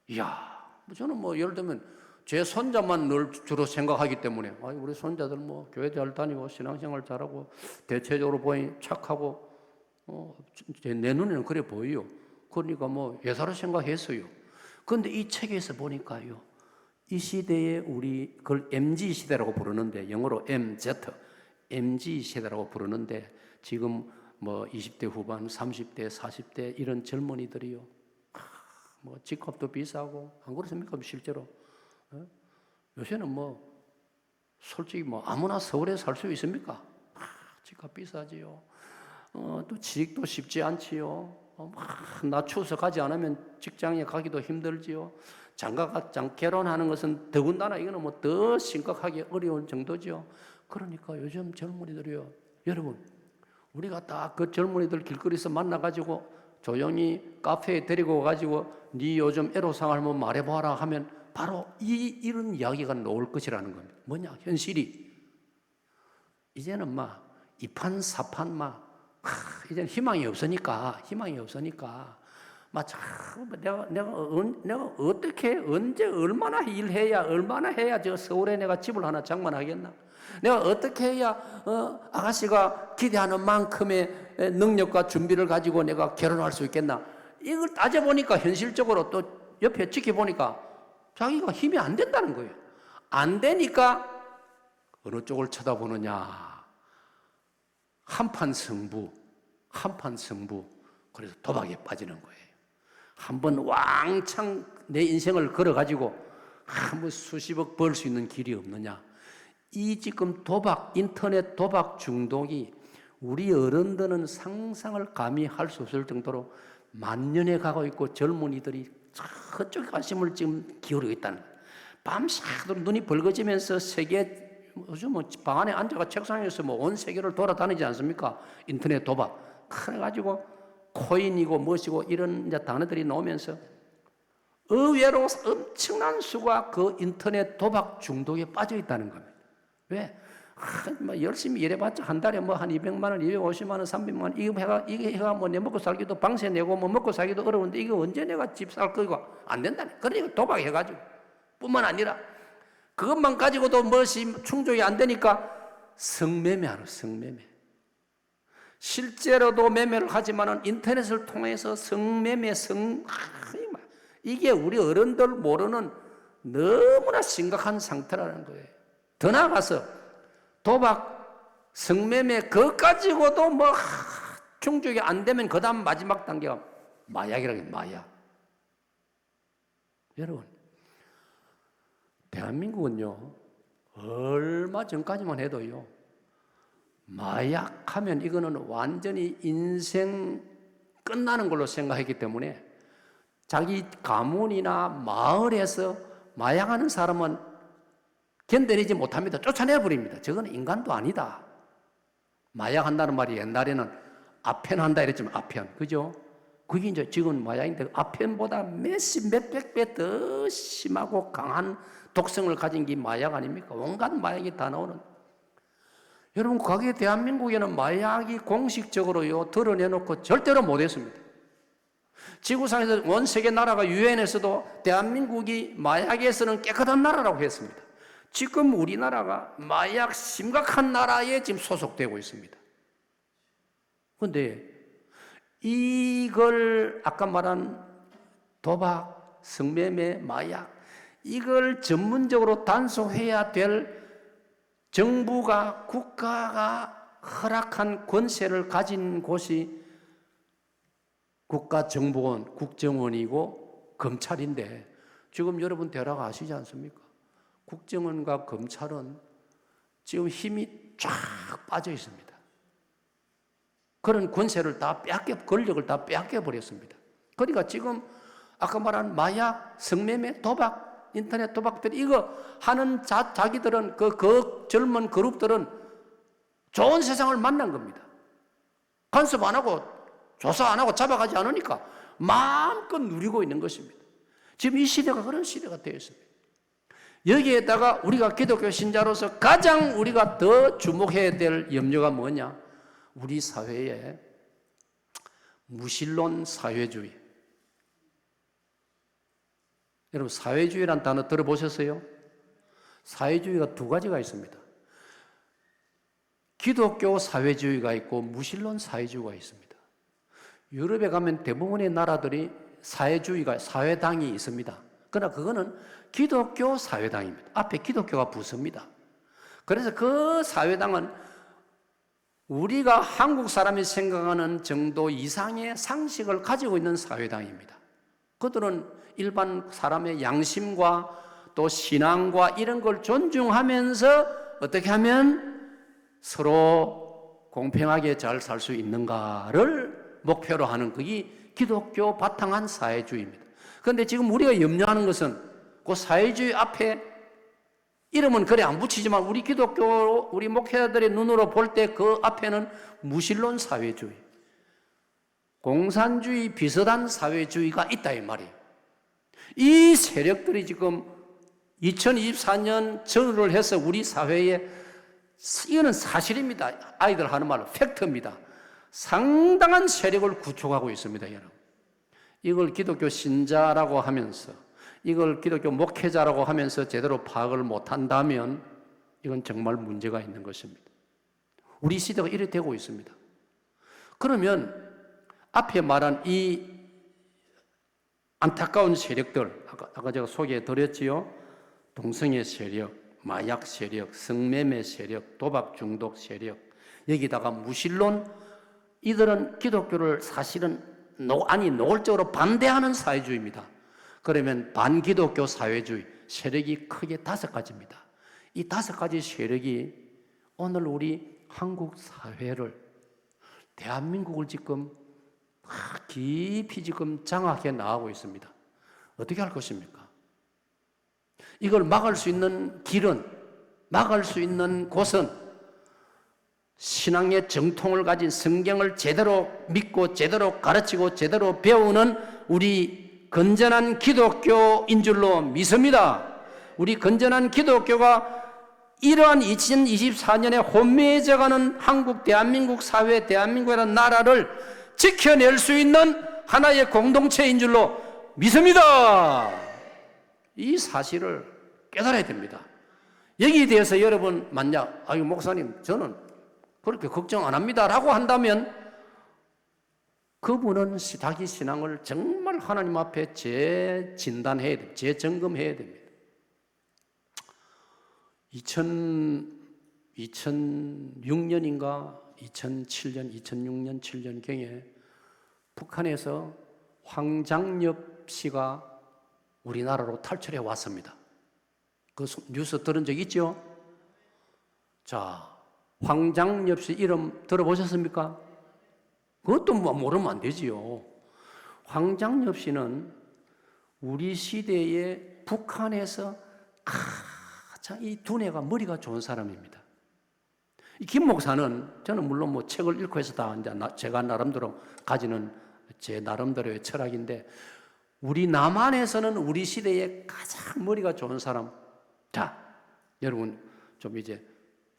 이야, 저는 뭐 예를 들면 제 손자만 늘 주로 생각하기 때문에, 우리 손자들 뭐 교회 잘 다니고 신앙생활 잘하고 대체적으로 보니 착하고, 내 눈에는 그래 보여요. 그러니까 뭐 예사로 생각했어요. 그런데 이 책에서 보니까요, 이 시대에 우리 그걸 MZ 시대라고 부르는데, 영어로 MZ 시대라고 부르는데, 지금 뭐 20대 후반, 30대, 40대 이런 젊은이들이요, 뭐 집값도 비싸고, 안 그렇습니까? 실제로 요새는 뭐 솔직히 뭐 아무나 서울에 살 수 있습니까? 집값 비싸지요. 또 취직도 쉽지 않지요. 낮추어서 가지 않으면 직장에 가기도 힘들지요. 결혼하는 것은 더군다나 이거는 뭐 더 심각하게 어려운 정도죠. 그러니까 요즘 젊은이들이요, 여러분, 우리가 딱 그 젊은이들 길거리에서 만나가지고 조용히 카페에 데리고 가가지고 네 요즘 애로사항을 한번 말해봐라 하면 바로 이런 이야기가 나올 것이라는 겁니다. 뭐냐, 현실이 이제는 막 이판사판 이제는 희망이 없으니까 내가 어떻게 언제 얼마나 해야 저 서울에 내가 집을 하나 장만하겠나? 내가 어떻게 해야 아가씨가 기대하는 만큼의 능력과 준비를 가지고 내가 결혼할 수 있겠나? 이걸 따져보니까 현실적으로 또 옆에 지켜보니까 자기가 힘이 안 된다는 거예요. 안 되니까 어느 쪽을 쳐다보느냐? 한판 승부. 그래서 도박에 빠지는 거예요. 한번 왕창 내 인생을 걸어가지고 한번 수십억 벌 수 있는 길이 없느냐? 이 지금 인터넷 도박 중독이 우리 어른들은 상상을 감히 할 수 없을 정도로 만연해 가고 있고, 젊은이들이 그쪽 관심을 지금 기울이고 있다는 거예요. 밤새도록 눈이 벌거지면서 요즘 방 안에 앉아가 책상에서 온 세계를 돌아다니지 않습니까? 인터넷 도박. 그래가지고 코인이고 무엇이고 이런 이제 단어들이 나오면서 의외로 엄청난 수가 그 인터넷 도박 중독에 빠져 있다는 겁니다. 왜? 열심히 일해봤자 한 달에 한 200만 원, 250만 원, 300만 원 이게 해가 내 먹고 살기도 방세 내고 먹고 살기도 어려운데 이게 언제 내가 집 살 거고 안 된다네. 그러니까 도박해가지고 뿐만 아니라 그것만 가지고도 무엇이 충족이 안 되니까 성매매하러 성매매. 실제로도 매매를 하지만은 인터넷을 통해서 성매매 이게 우리 어른들 모르는 너무나 심각한 상태라는 거예요. 더 나아가서 도박, 성매매 그것 가지고도 충족이 안 되면 그 다음 마지막 단계가 마약이라는 마약. 여러분, 대한민국은요, 얼마 전까지만 해도요, 마약하면 이거는 완전히 인생 끝나는 걸로 생각했기 때문에 자기 가문이나 마을에서 마약하는 사람은 견뎌내지 못합니다. 쫓아내버립니다. 저건 인간도 아니다. 마약한다는 말이 옛날에는 아펜한다 이랬지만 아펜, 그죠? 그게 이제 지금 마약인데 아펜보다 몇백 배 더 심하고 강한 독성을 가진 게 마약 아닙니까? 온갖 마약이 다 나오는. 여러분, 과거에 대한민국에는 마약이 공식적으로요 드러내놓고 절대로 못했습니다. 지구상에서 온 세계 나라가 유엔에서도 대한민국이 마약에서는 깨끗한 나라라고 했습니다. 지금 우리나라가 마약 심각한 나라에 지금 소속되고 있습니다. 그런데 이걸 아까 말한 도박, 성매매, 마약 이걸 전문적으로 단속해야 될 정부가 국가가 허락한 권세를 가진 곳이 국가정보원, 국정원이고 검찰인데 지금 여러분 대략 아시지 않습니까? 국정원과 검찰은 지금 힘이 쫙 빠져 있습니다. 그런 권세를 권력을 다 빼앗겨 버렸습니다. 그러니까 지금 아까 말한 마약, 성매매, 도박, 인터넷 도박들 이거 하는 자기들은 그 젊은 그룹들은 좋은 세상을 만난 겁니다. 간섭 안 하고 조사 안 하고 잡아가지 않으니까 마음껏 누리고 있는 것입니다. 지금 이 시대가 그런 시대가 되어 있습니다. 여기에다가 우리가 기독교 신자로서 가장 우리가 더 주목해야 될 염려가 뭐냐? 우리 사회에 무신론 사회주의. 여러분, 사회주의란 단어 들어보셨어요? 사회주의가 두 가지가 있습니다. 기독교 사회주의가 있고 무신론 사회주의가 있습니다. 유럽에 가면 대부분의 나라들이 사회당이 있습니다. 그러나 그거는 기독교 사회당입니다. 앞에 기독교가 붙습니다. 그래서 그 사회당은 우리가 한국 사람이 생각하는 정도 이상의 상식을 가지고 있는 사회당입니다. 그들은 일반 사람의 양심과 또 신앙과 이런 걸 존중하면서 어떻게 하면 서로 공평하게 잘 살 수 있는가를 목표로 하는 그게 기독교 바탕한 사회주의입니다. 그런데 지금 우리가 염려하는 것은 그 사회주의 앞에 이름은 그래 안 붙이지만 우리 기독교 우리 목회자들의 눈으로 볼 때 그 앞에는 무신론 사회주의, 공산주의 비슷한 사회주의가 있다 이 말이에요. 이 세력들이 지금 2024년 전후를 해서 우리 사회에, 이거는 사실입니다. 아이들 하는 말로 팩트입니다. 상당한 세력을 구축하고 있습니다, 여러분. 이걸 기독교 신자라고 하면서, 이걸 기독교 목회자라고 하면서 제대로 파악을 못한다면 이건 정말 문제가 있는 것입니다. 우리 시대가 이래 되고 있습니다. 그러면 앞에 말한 이 안타까운 세력들, 아까 제가 소개해 드렸지요. 동성애 세력, 마약 세력, 성매매 세력, 도박 중독 세력, 여기다가 무신론, 이들은 기독교를 사실은 노골적으로 반대하는 사회주의입니다. 그러면 반기독교 사회주의 세력이 크게 5가지입니다. 이 5가지 세력이 오늘 우리 한국 사회를, 대한민국을 지금 깊이 지금 장악해 나가고 있습니다. 어떻게 할 것입니까? 이걸 막을 수 있는 길은, 막을 수 있는 곳은 신앙의 정통을 가진 성경을 제대로 믿고 제대로 가르치고 제대로 배우는 우리 건전한 기독교인 줄로 믿습니다. 우리 건전한 기독교가 이러한 2024년에 혼미해져가는 한국, 대한민국 사회, 대한민국이라는 나라를 지켜낼 수 있는 하나의 공동체인 줄로 믿습니다. 이 사실을 깨달아야 됩니다. 여기에 대해서 여러분 만약 아유 목사님 저는 그렇게 걱정 안 합니다 라고 한다면 그분은 자기 신앙을 정말 하나님 앞에 재진단해야 됩니다. 재점검해야 됩니다. 2006년인가 2007년, 2006년, 7년경에 북한에서 황장엽 씨가 우리나라로 탈출해 왔습니다. 그 뉴스 들은 적 있죠? 자, 황장엽 씨 이름 들어보셨습니까? 그것도 뭐 모르면 안 되지요. 황장엽 씨는 우리 시대에 북한에서 가장 이 두뇌가 머리가 좋은 사람입니다. 김 목사는 저는 물론 뭐 책을 읽고 해서 다 이제 제가 나름대로 가지는 제 나름대로의 철학인데 우리 남한에서는 우리 시대에 가장 머리가 좋은 사람. 자, 여러분 좀 이제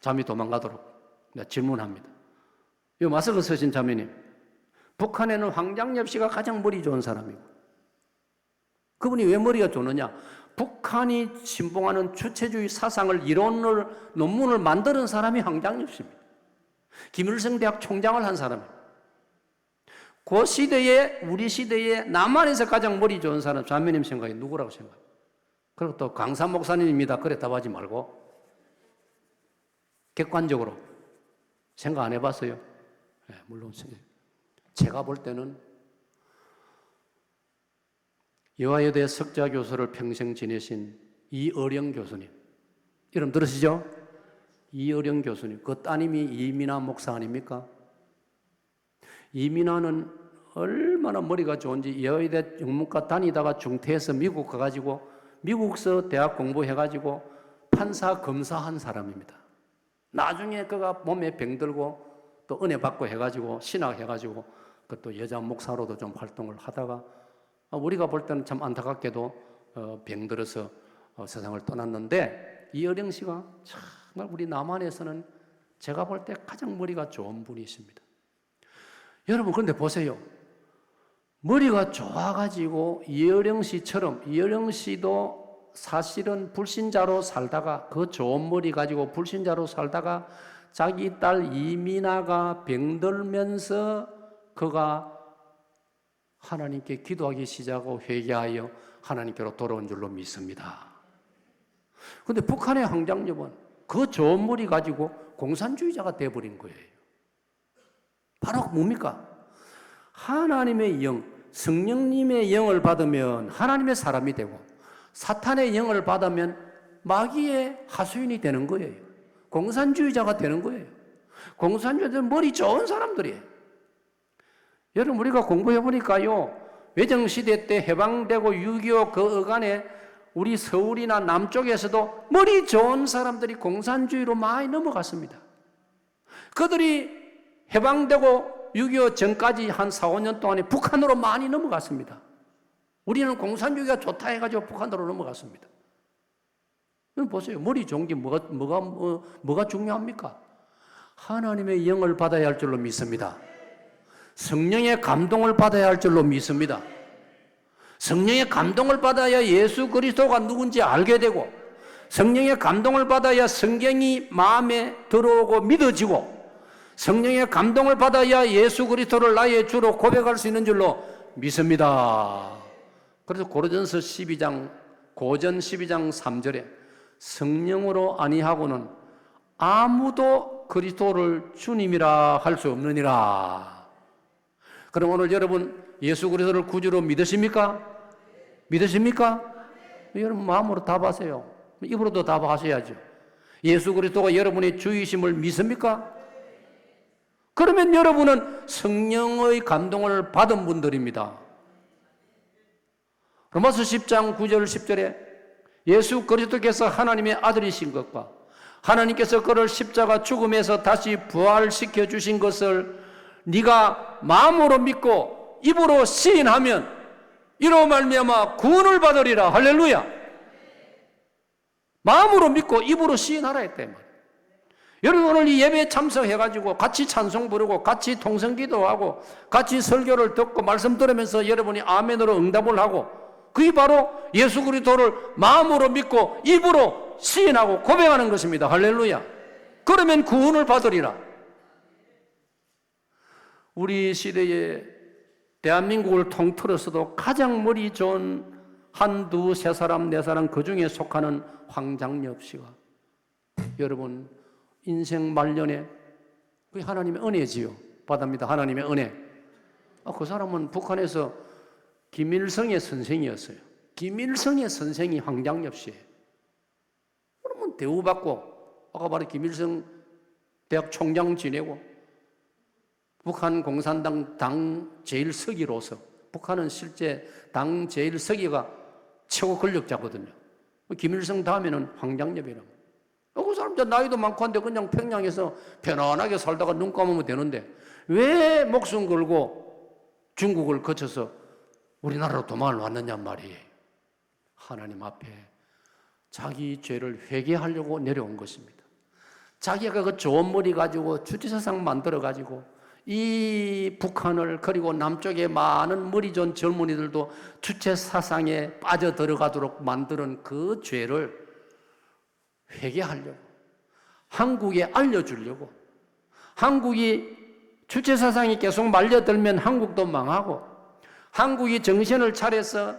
잠이 도망가도록 내가 질문합니다. 이 마스크 쓰신 자매님, 북한에는 황장엽 씨가 가장 머리 좋은 사람이고 그분이 왜 머리가 좋느냐? 북한이 신봉하는 주체주의 사상을 이론을 논문을 만드는 사람이 황장엽 씨입니다. 김일성 대학 총장을 한 사람입니다. 그 시대에 우리 시대에 남한에서 가장 머리 좋은 사람 자매님 생각에 누구라고 생각해요? 그리고 또 강산 목사님입니다. 그래 답하지 말고 객관적으로 생각 안 해봤어요? 네, 물론 제가 볼 때는 여화여대 석좌 교수를 평생 지내신 이어령 교수님 이름 들으시죠? 이어령 교수님 그 따님이 이민아 목사 아닙니까? 이민아는 얼마나 머리가 좋은지 여의대 영문과 다니다가 중퇴해서 미국 가가지고 미국서 대학 공부해가지고 판사 검사한 사람입니다. 나중에 그가 몸에 병들고 또 은혜 받고 해가지고 신학해가지고 그것도 여자 목사로도 좀 활동을 하다가 우리가 볼 때는 참 안타깝게도 병들어서 세상을 떠났는데 이어령 씨가 정말 우리 남한에서는 제가 볼 때 가장 머리가 좋은 분이십니다. 여러분 그런데 보세요. 머리가 좋아가지고 이어령 씨처럼, 이어령 씨도 사실은 불신자로 살다가 그 좋은 머리 가지고 불신자로 살다가 자기 딸 이민아가 병들면서 그가 하나님께 기도하기 시작하고 회개하여 하나님께로 돌아온 줄로 믿습니다. 그런데 북한의 황장엽은 그 좋은 머리 가지고 공산주의자가 되어버린 거예요. 바로 뭡니까? 하나님의 영, 성령님의 영을 받으면 하나님의 사람이 되고 사탄의 영을 받으면 마귀의 하수인이 되는 거예요. 공산주의자가 되는 거예요. 공산주의자들은 머리 좋은 사람들이에요. 여러분 우리가 공부해보니까요, 외정시대 때 해방되고 6.25 그 어간에 우리 서울이나 남쪽에서도 머리 좋은 사람들이 공산주의로 많이 넘어갔습니다. 그들이 해방되고 6.25 전까지 한 4, 5년 동안에 북한으로 많이 넘어갔습니다. 우리는 공산주의가 좋다 해가지고 북한으로 넘어갔습니다. 여러분 보세요. 머리 좋은 게 뭐가 중요합니까? 하나님의 영을 받아야 할 줄로 믿습니다. 성령의 감동을 받아야 할 줄로 믿습니다. 성령의 감동을 받아야 예수 그리스도가 누군지 알게 되고, 성령의 감동을 받아야 성경이 마음에 들어오고 믿어지고, 성령의 감동을 받아야 예수 그리스도를 나의 주로 고백할 수 있는 줄로 믿습니다. 그래서 고전서 12장 3절에 성령으로 아니하고는 아무도 그리스도를 주님이라 할 수 없느니라. 그럼 오늘 여러분 예수 그리스도를 구주로 믿으십니까? 믿으십니까? 여러분 마음으로 답하세요. 입으로도 답하셔야죠. 예수 그리스도가 여러분의 주이심을 믿습니까? 그러면 여러분은 성령의 감동을 받은 분들입니다. 로마서 10장 9절 10절에 예수 그리스도께서 하나님의 아들이신 것과 하나님께서 그를 십자가 죽음에서 다시 부활시켜 주신 것을 네가 마음으로 믿고 입으로 시인하면 이로 말미암아 구원을 받으리라. 할렐루야. 마음으로 믿고 입으로 시인하라 했단 말이에요. 여러분 오늘 이 예배에 참석해가지고 같이 찬송 부르고 같이 통성기도하고 같이 설교를 듣고 말씀 들으면서 여러분이 아멘으로 응답을 하고, 그게 바로 예수 그리스도를 마음으로 믿고 입으로 시인하고 고백하는 것입니다. 할렐루야. 그러면 구원을 받으리라. 우리 시대에 대한민국을 통틀어서도 가장 머리 좋은 한두 세 사람 네 사람 그 중에 속하는 황장엽 씨가 여러분 인생 말년에 그게 하나님의 은혜지요. 받습니다. 하나님의 은혜. 그 사람은 북한에서 김일성의 선생이었어요. 김일성의 선생이 황장엽 씨예요. 그러면 대우받고 아까 바로 김일성 대학 총장 지내고 북한 공산당 당 제1서기로서, 북한은 실제 당 제1서기가 최고 권력자거든요. 김일성 다음에는 황장엽이라고. 그 사람 나이도 많고 한데 그냥 평양에서 편안하게 살다가 눈 감으면 되는데 왜 목숨 걸고 중국을 거쳐서 우리나라로 도망을 왔느냐 말이에요. 하나님 앞에 자기 죄를 회개하려고 내려온 것입니다. 자기가 그 좋은 머리 가지고 주지사상 만들어 가지고 이 북한을, 그리고 남쪽의 많은 머리 좋은 젊은이들도 주체사상에 빠져들어가도록 만드는 그 죄를 회개하려고, 한국에 알려주려고, 한국이 주체사상이 계속 말려들면 한국도 망하고, 한국이 정신을 차려서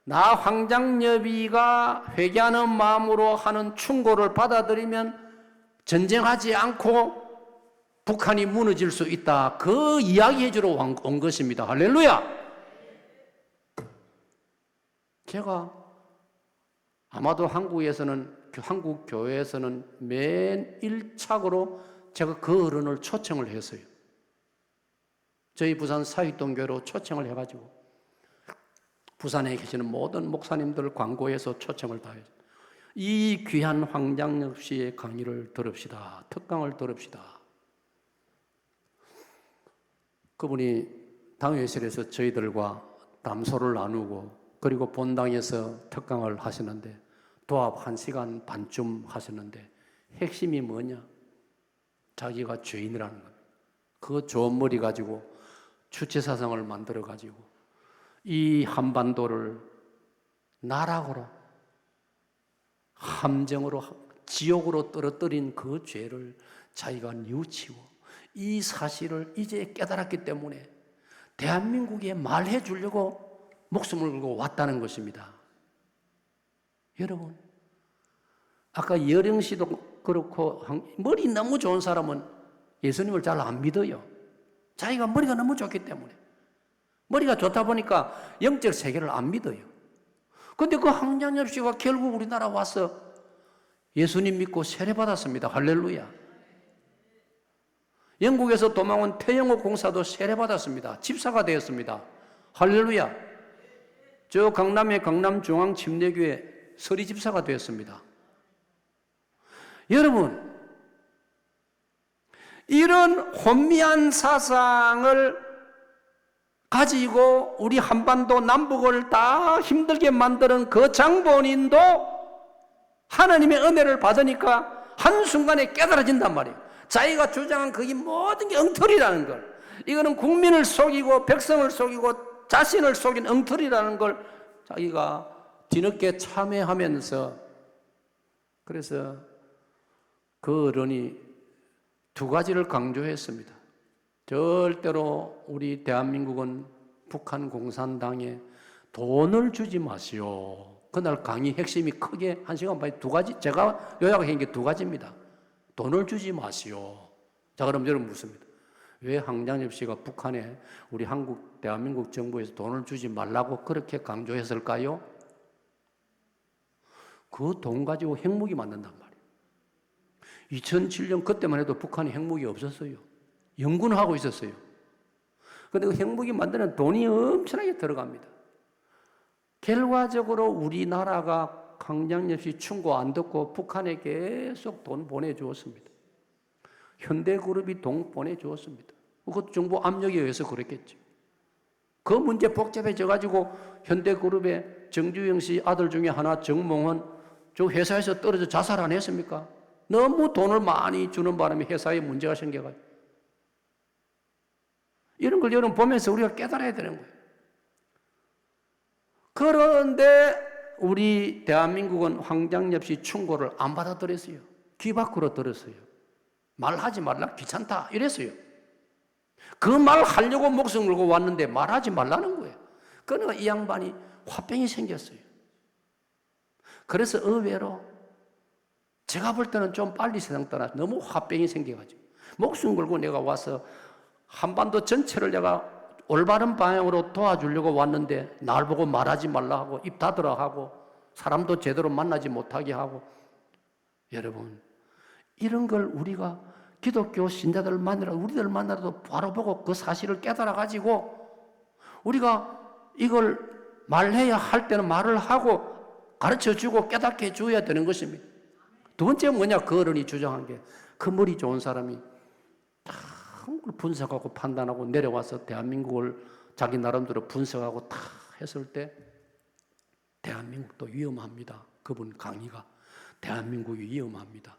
나 황장엽이가 회개하는 마음으로 하는 충고를 받아들이면 전쟁하지 않고 북한이 무너질 수 있다. 그 이야기 해주러 온 것입니다. 할렐루야. 제가 아마도 한국 교회에서는 맨 1착으로 제가 그 어른을 초청을 했어요. 저희 부산 사익동교로 초청을 해가지고 부산에 계시는 모든 목사님들 광고해서 초청을 다 했어요. 이 귀한 황장엽 씨의 강의를 들읍시다. 특강을 들읍시다. 그분이 당회실에서 저희들과 담소를 나누고, 그리고 본당에서 특강을 하시는데 도합 1시간 반쯤 하셨는데 핵심이 뭐냐? 자기가 죄인이라는 것. 그 좋은 머리 가지고 주체사상을 만들어 가지고 이 한반도를 나락으로, 함정으로, 지옥으로 떨어뜨린 그 죄를 자기가 뉘우치고 이 사실을 이제 깨달았기 때문에 대한민국에 말해 주려고 목숨을 걸고 왔다는 것입니다. 여러분, 아까 여령 씨도 그렇고 머리 너무 좋은 사람은 예수님을 잘 안 믿어요. 자기가 머리가 너무 좋기 때문에. 머리가 좋다 보니까 영적 세계를 안 믿어요. 그런데 그 황장엽 씨가 결국 우리나라 와서 예수님 믿고 세례받았습니다. 할렐루야. 영국에서 도망온 태영호 공사도 세례받았습니다. 집사가 되었습니다. 할렐루야. 저 강남의 강남중앙침례교회 서리 집사가 되었습니다. 여러분, 이런 혼미한 사상을 가지고 우리 한반도 남북을 다 힘들게 만드는 그 장본인도 하나님의 은혜를 받으니까 한순간에 깨달아진단 말이에요. 자기가 주장한 그게 모든 게 엉터리라는 걸, 이거는 국민을 속이고 백성을 속이고 자신을 속인 엉터리라는 걸 자기가 뒤늦게 참회하면서, 그래서 그 어른이 두 가지를 강조했습니다. 절대로 우리 대한민국은 북한 공산당에 돈을 주지 마시오. 그날 강의 핵심이 크게 1시간 반에 두 가지, 제가 요약한 게 두 가지입니다. 돈을 주지 마시오. 자, 그럼 여러분 묻습니다. 왜 황장엽 씨가 북한에 우리 한국, 대한민국 정부에서 돈을 주지 말라고 그렇게 강조했을까요? 그 돈 가지고 핵무기 만든단 말이에요. 2007년 그때만 해도 북한에 핵무기 없었어요. 연구는 하고 있었어요. 그런데 그 핵무기 만드는 돈이 엄청나게 들어갑니다. 결과적으로 우리나라가 황장엽 씨 충고 안 듣고 북한에 계속 돈 보내주었습니다. 현대그룹이 돈 보내주었습니다. 그것도 정부 압력에 의해서 그랬겠죠. 그 문제 복잡해져가지고 현대그룹의 정주영 씨 아들 중에 하나 정몽은 저 회사에서 떨어져 자살 안 했습니까? 너무 돈을 많이 주는 바람에 회사에 문제가 생겨가지고. 이런 걸 여러분 보면서 우리가 깨달아야 되는 거예요. 그런데 우리 대한민국은 황장엽 씨 충고를 안 받아들였어요. 귀 밖으로 들었어요. 말하지 말라, 귀찮다 이랬어요. 그 말 하려고 목숨 걸고 왔는데 말하지 말라는 거예요. 그러니까 이 양반이 화병이 생겼어요. 그래서 의외로 제가 볼 때는 좀 빨리 세상 떠나 너무 화병이 생겨가지고 목숨 걸고 내가 와서 한반도 전체를 내가 올바른 방향으로 도와주려고 왔는데 날 보고 말하지 말라 하고 입 닫으라 하고 사람도 제대로 만나지 못하게 하고. 여러분, 이런 걸 우리가 기독교 신자들 만나라, 우리들 만나도 바로 보고 그 사실을 깨달아 가지고 우리가 이걸 말해야 할 때는 말을 하고 가르쳐 주고 깨닫게 해줘야 되는 것입니다. 두 번째는 뭐냐? 그 어른이 주장한 게, 그 머리 좋은 사람이 다 분석하고 판단하고 내려와서 대한민국을 자기 나름대로 분석하고 다 했을 때 대한민국도 위험합니다. 그분 강의가 대한민국이 위험합니다.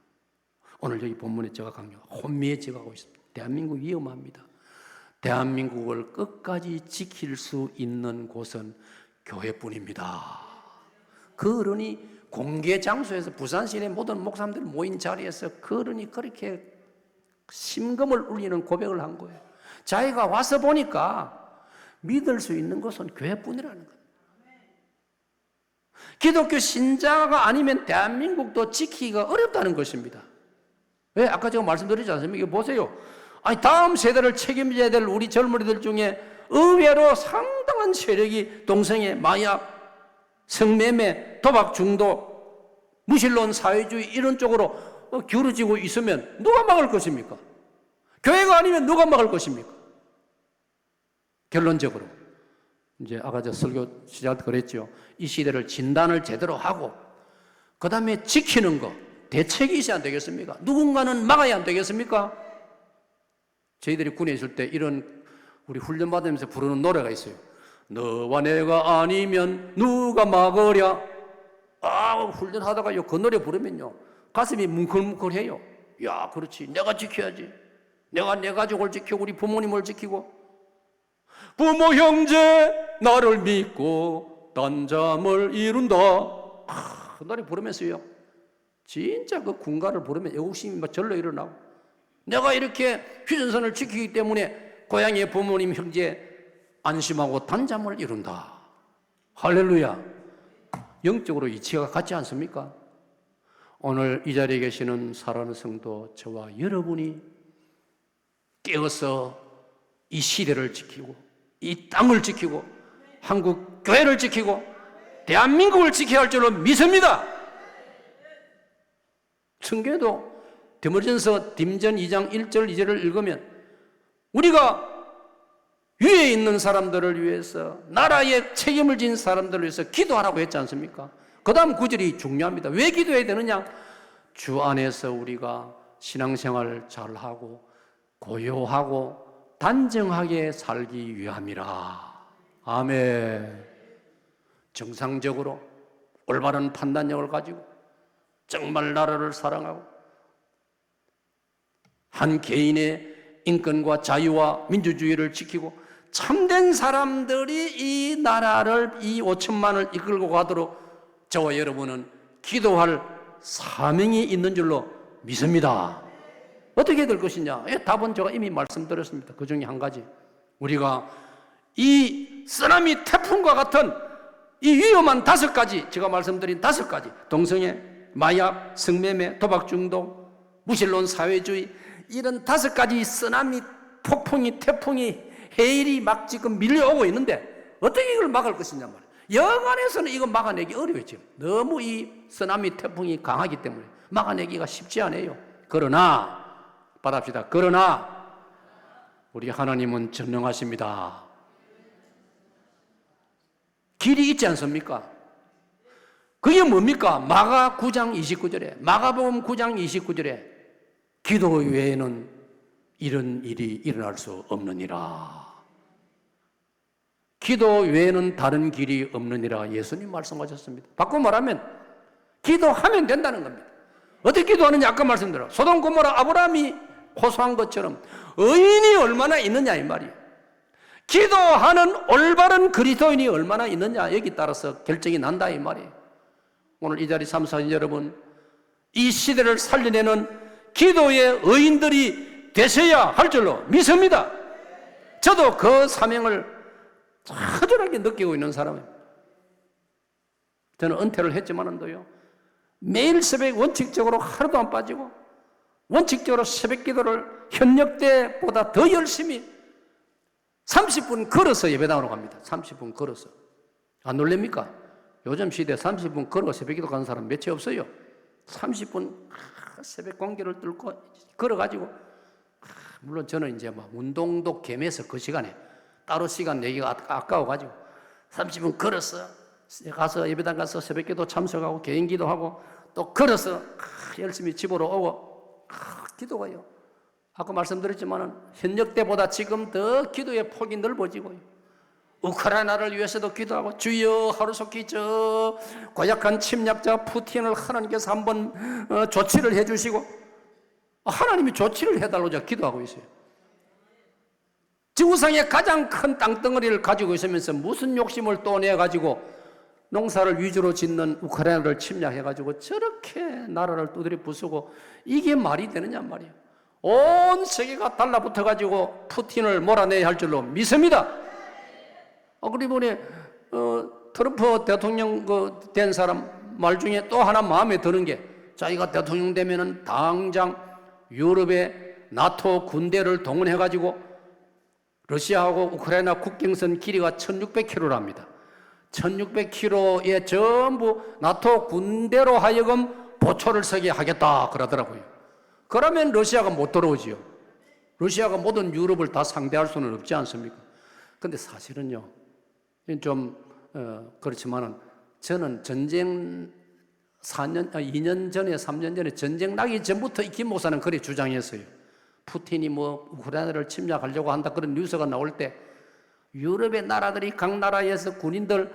오늘 여기 본문에 제가 강조 혼미해져 가고 있습니다. 대한민국 위험합니다. 대한민국을 끝까지 지킬 수 있는 곳은 교회뿐입니다. 그 어른이 공개 장소에서 부산 시내 모든 목사님들 모인 자리에서 그 어른이 그렇게 심금을 울리는 고백을 한 거예요. 자기가 와서 보니까 믿을 수 있는 것은 교회뿐이라는 거예요. 기독교 신자가 아니면 대한민국도 지키기가 어렵다는 것입니다. 왜? 아까 제가 말씀드리지 않습니까? 이거 보세요. 아니, 다음 세대를 책임져야 될 우리 젊은이들 중에 의외로 상당한 세력이 동성애, 마약, 성매매, 도박 중독, 무신론 사회주의 이런 쪽으로 기울어지고 있으면 누가 막을 것입니까? 교회가 아니면 누가 막을 것입니까? 결론적으로 이제 아까 저 설교 시작 때 그랬죠. 이 시대를 진단을 제대로 하고 그 다음에 지키는 거 대책이 있어야 안 되겠습니까? 누군가는 막아야 안 되겠습니까? 저희들이 군에 있을 때 이런 우리 훈련 받으면서 부르는 노래가 있어요. 너와 내가 아니면 누가 막으랴. 훈련하다가요 그 노래 부르면요 가슴이 뭉클뭉클해요. 야, 그렇지, 내가 지켜야지. 내가 내 가족을 지키고 우리 부모님을 지키고. 부모 형제 나를 믿고 단잠을 이룬다. 그 노래 부르면서요, 진짜 그 군가를 부르면 애국심이 막 절로 일어나고, 내가 이렇게 휴전선을 지키기 때문에 고향의 부모님 형제 안심하고 단잠을 이룬다. 할렐루야. 영적으로 이치가 같지 않습니까? 오늘 이 자리에 계시는 사랑하는 성도, 저와 여러분이 깨어서 이 시대를 지키고 이 땅을 지키고 한국 교회를 지키고 대한민국을 지켜야 할 줄로 믿습니다. 성경에도 디모데전서 딤전 2장 1절 2절을 읽으면 우리가 위에 있는 사람들을 위해서, 나라에 책임을 진 사람들을 위해서 기도하라고 했지 않습니까? 그 다음 구절이 중요합니다. 왜 기도해야 되느냐? 주 안에서 우리가 신앙생활을 잘하고 고요하고 단정하게 살기 위함이라. 아멘. 정상적으로 올바른 판단력을 가지고 정말 나라를 사랑하고 한 개인의 인권과 자유와 민주주의를 지키고 참된 사람들이 이 나라를, 이 5천만을 이끌고 가도록 저와 여러분은 기도할 사명이 있는 줄로 믿습니다. 어떻게 될 것이냐? 답은 제가 이미 말씀드렸습니다. 그 중에 한 가지, 우리가 이 쓰나미 태풍과 같은 이 위험한 5가지, 제가 말씀드린 5가지, 동성애, 마약, 성매매, 도박 중독, 무신론 사회주의, 이런 5가지 쓰나미 폭풍이, 태풍이, 해일이 막 지금 밀려오고 있는데 어떻게 이걸 막을 것이냐 말이에요. 영안에서는 이거 막아내기 어려워요. 지금 너무 이 쓰나미 태풍이 강하기 때문에 막아내기가 쉽지 않아요. 그러나 받합시다. 그러나 우리 하나님은 전능하십니다. 길이 있지 않습니까? 그게 뭡니까? 마가 9장 29절에, 마가복음 9장 29절에 기도 외에는 이런 일이 일어날 수 없느니라. 기도 외에는 다른 길이 없느니라 예수님 말씀하셨습니다. 바꿔 말하면 기도하면 된다는 겁니다. 어떻게 기도하느냐? 아까 말씀드려 소돔 고모라 아브라함이 호소한 것처럼 의인이 얼마나 있느냐 이 말이에요. 기도하는 올바른 그리스도인이 얼마나 있느냐, 여기 따라서 결정이 난다 이 말이에요. 오늘 이 자리 참석하신 여러분, 이 시대를 살려내는 기도의 의인들이 되셔야 할 줄로 믿습니다. 저도 그 사명을 처절하게 느끼고 있는 사람이에요. 저는 은퇴를 했지만은도요, 매일 새벽 원칙적으로 하루도 안 빠지고 원칙적으로 새벽 기도를 현역 때보다 더 열심히 30분 걸어서 예배당으로 갑니다. 30분 걸어서. 안 놀랍니까? 요즘 시대에 30분 걸어 새벽 기도 가는 사람 몇이 없어요. 30분 새벽 공기를 뚫고 걸어가지고, 물론 저는 이제 막 운동도 겸해서 그 시간에 따로 시간 내기가 아까워가지고 30분 걸어서 가서 예배당 가서 새벽 기도 참석하고 개인 기도하고 또 걸어서 열심히 집으로 오고 기도가요. 아까 말씀드렸지만 현역 때보다 지금 더 기도의 폭이 넓어지고요. 우크라이나를 위해서도 기도하고, 주여 하루속히 저 고약한 침략자 푸틴을 하나님께서 한번 조치를 해주시고, 하나님이 조치를 해달라고 제가 기도하고 있어요. 지구상에 가장 큰 땅덩어리를 가지고 있으면서 무슨 욕심을 또 내가지고 농사를 위주로 짓는 우크라이나를 침략해가지고 저렇게 나라를 두드려 부수고, 이게 말이 되느냐 말이에요. 온 세계가 달라붙어가지고 푸틴을 몰아내야 할 줄로 믿습니다. 그리고 트럼프 대통령 된 사람 말 중에 또 하나 마음에 드는 게, 자기가 대통령 되면은 당장 유럽의 나토 군대를 동원해가지고 러시아하고 우크라이나 국경선 길이가 1600km랍니다. 1600km에 전부 나토 군대로 하여금 보초를 서게 하겠다 그러더라고요. 그러면 러시아가 못 들어오지요. 러시아가 모든 유럽을 다 상대할 수는 없지 않습니까? 근데 사실은요, 좀 그렇지만은 저는 전쟁 2년 전에 3년 전에 전쟁 나기 전부터 이 김 목사는 그렇게 주장했어요. 푸틴이 우크라이나를 침략하려고 한다 그런 뉴스가 나올 때 유럽의 나라들이 각 나라에서 군인들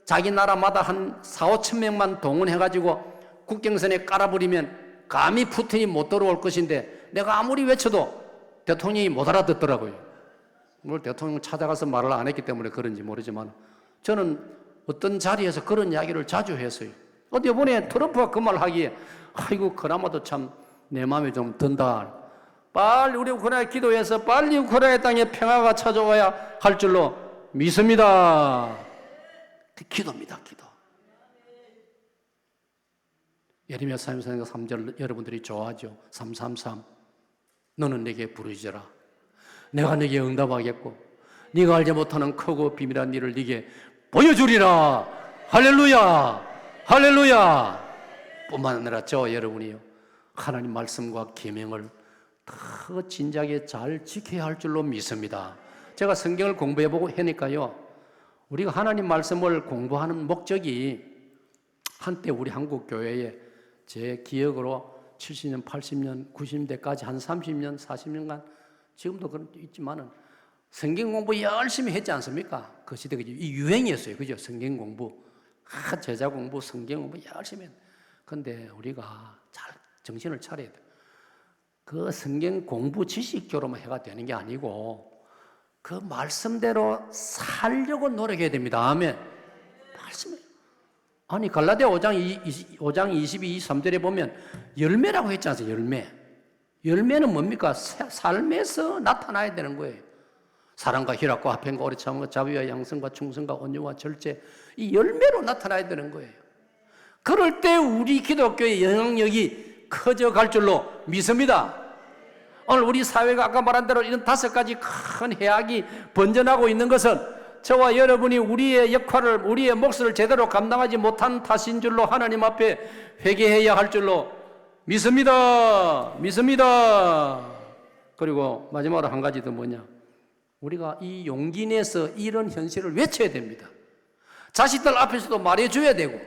자기 나라마다 한 4-5천 명만 동원해가지고 국경선에 깔아버리면 감히 푸틴이 못 들어올 것인데, 내가 아무리 외쳐도 대통령이 못 알아듣더라고요. 오늘 대통령 찾아가서 말을 안 했기 때문에 그런지 모르지만 저는 어떤 자리에서 그런 이야기를 자주 했어요. 어디 이번에 트럼프가 그 말 하기에 아이고 그나마도 참 내 마음에 좀 든다. 빨리 우리 우크라이나 기도해서 빨리 우크라이나 땅에 평화가 찾아와야 할 줄로 믿습니다. 기도입니다, 기도. 예레미야 33장 3절 여러분들이 좋아하죠. 333 너는 내게 부르짖어라. 내가 네게 응답하겠고 네가 알지 못하는 크고 비밀한 일을 네게 보여주리라. 할렐루야, 할렐루야. 뿐만 아니라 저 여러분이요 하나님 말씀과 계명을 더 진작에 잘 지켜야 할 줄로 믿습니다. 제가 성경을 공부해보고 하니까요 우리가 하나님 말씀을 공부하는 목적이 한때 우리 한국 교회에 제 기억으로 70년, 80년, 90년대까지 한 30년, 40년간 지금도 그런 게 있지만은 성경 공부 열심히 했지 않습니까? 그 시대가 이 유행이었어요. 그죠? 성경 공부. 제자 공부, 성경 공부 열심히 했는데. 근데 우리가 잘 정신을 차려야 돼요. 그 성경 공부 지식교로만 해가 되는 게 아니고 그 말씀대로 살려고 노력해야 됩니다. 아멘. 말씀을. 아니 갈라디아 5장 22, 23절에 보면 열매라고 했지 않습니까? 열매. 열매는 뭡니까? 삶에서 나타나야 되는 거예요. 사랑과 희락과 화평과 오래 참음과 자비와 양성과 충성과 온유와 절제 이 열매로 나타나야 되는 거예요. 그럴 때 우리 기독교의 영향력이 커져갈 줄로 믿습니다. 오늘 우리 사회가 아까 말한 대로 이런 5가지 큰 해악이 번져나고 있는 것은 저와 여러분이 우리의 역할을 우리의 몫을 제대로 감당하지 못한 탓인 줄로 하나님 앞에 회개해야 할 줄로 믿습니다. 믿습니다. 그리고 마지막으로 한 가지 더 뭐냐, 우리가 이 용기 내서 이런 현실을 외쳐야 됩니다. 자식들 앞에서도 말해줘야 되고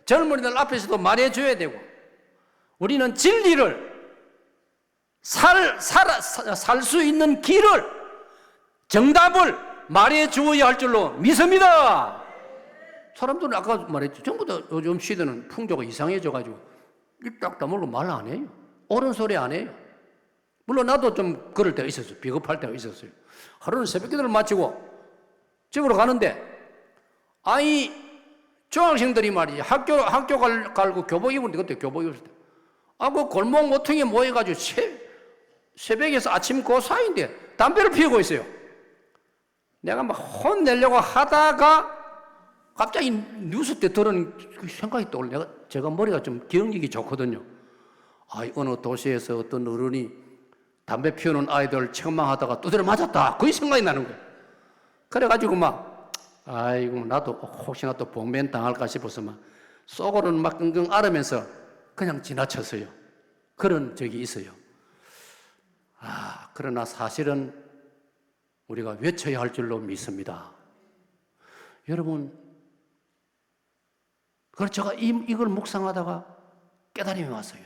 젊은이들 앞에서도 말해줘야 되고 우리는 진리를 살 수 있는 길을 정답을 말해주어야 할 줄로 믿습니다. 사람들은 아까 말했죠. 전부 다 요즘 시대는 풍조가 이상해져가지고 입딱 다물고 말 안 해요. 옳은 소리 안 해요. 물론 나도 좀 그럴 때가 있었어요. 비겁할 때가 있었어요. 하루는 새벽기도를 마치고 집으로 가는데 아이 중학생들이 말이지 학교 갈고 교복 입었는데 그때 교복 입었을 때 그 골목 모퉁이에 모여가지고 새벽에서 아침 그 사이인데 담배를 피우고 있어요. 내가 막 혼내려고 하다가 갑자기 뉴스 때 들은 생각이 떠올려. 제가 머리가 좀 기억력이 좋거든요. 어느 도시에서 어떤 어른이 담배 피우는 아이들 책망하다가 두드려 맞았다. 그 생각이 나는 거예요. 그래가지고 나도 혹시나 또 봉변 당할까 싶어서 속으로는 막 끙끙 앓으면서 그냥 지나쳤어요. 그런 적이 있어요. 그러나 사실은 우리가 외쳐야 할 줄로 믿습니다. 여러분, 그래서 제가 이걸 묵상하다가 깨달음이 왔어요.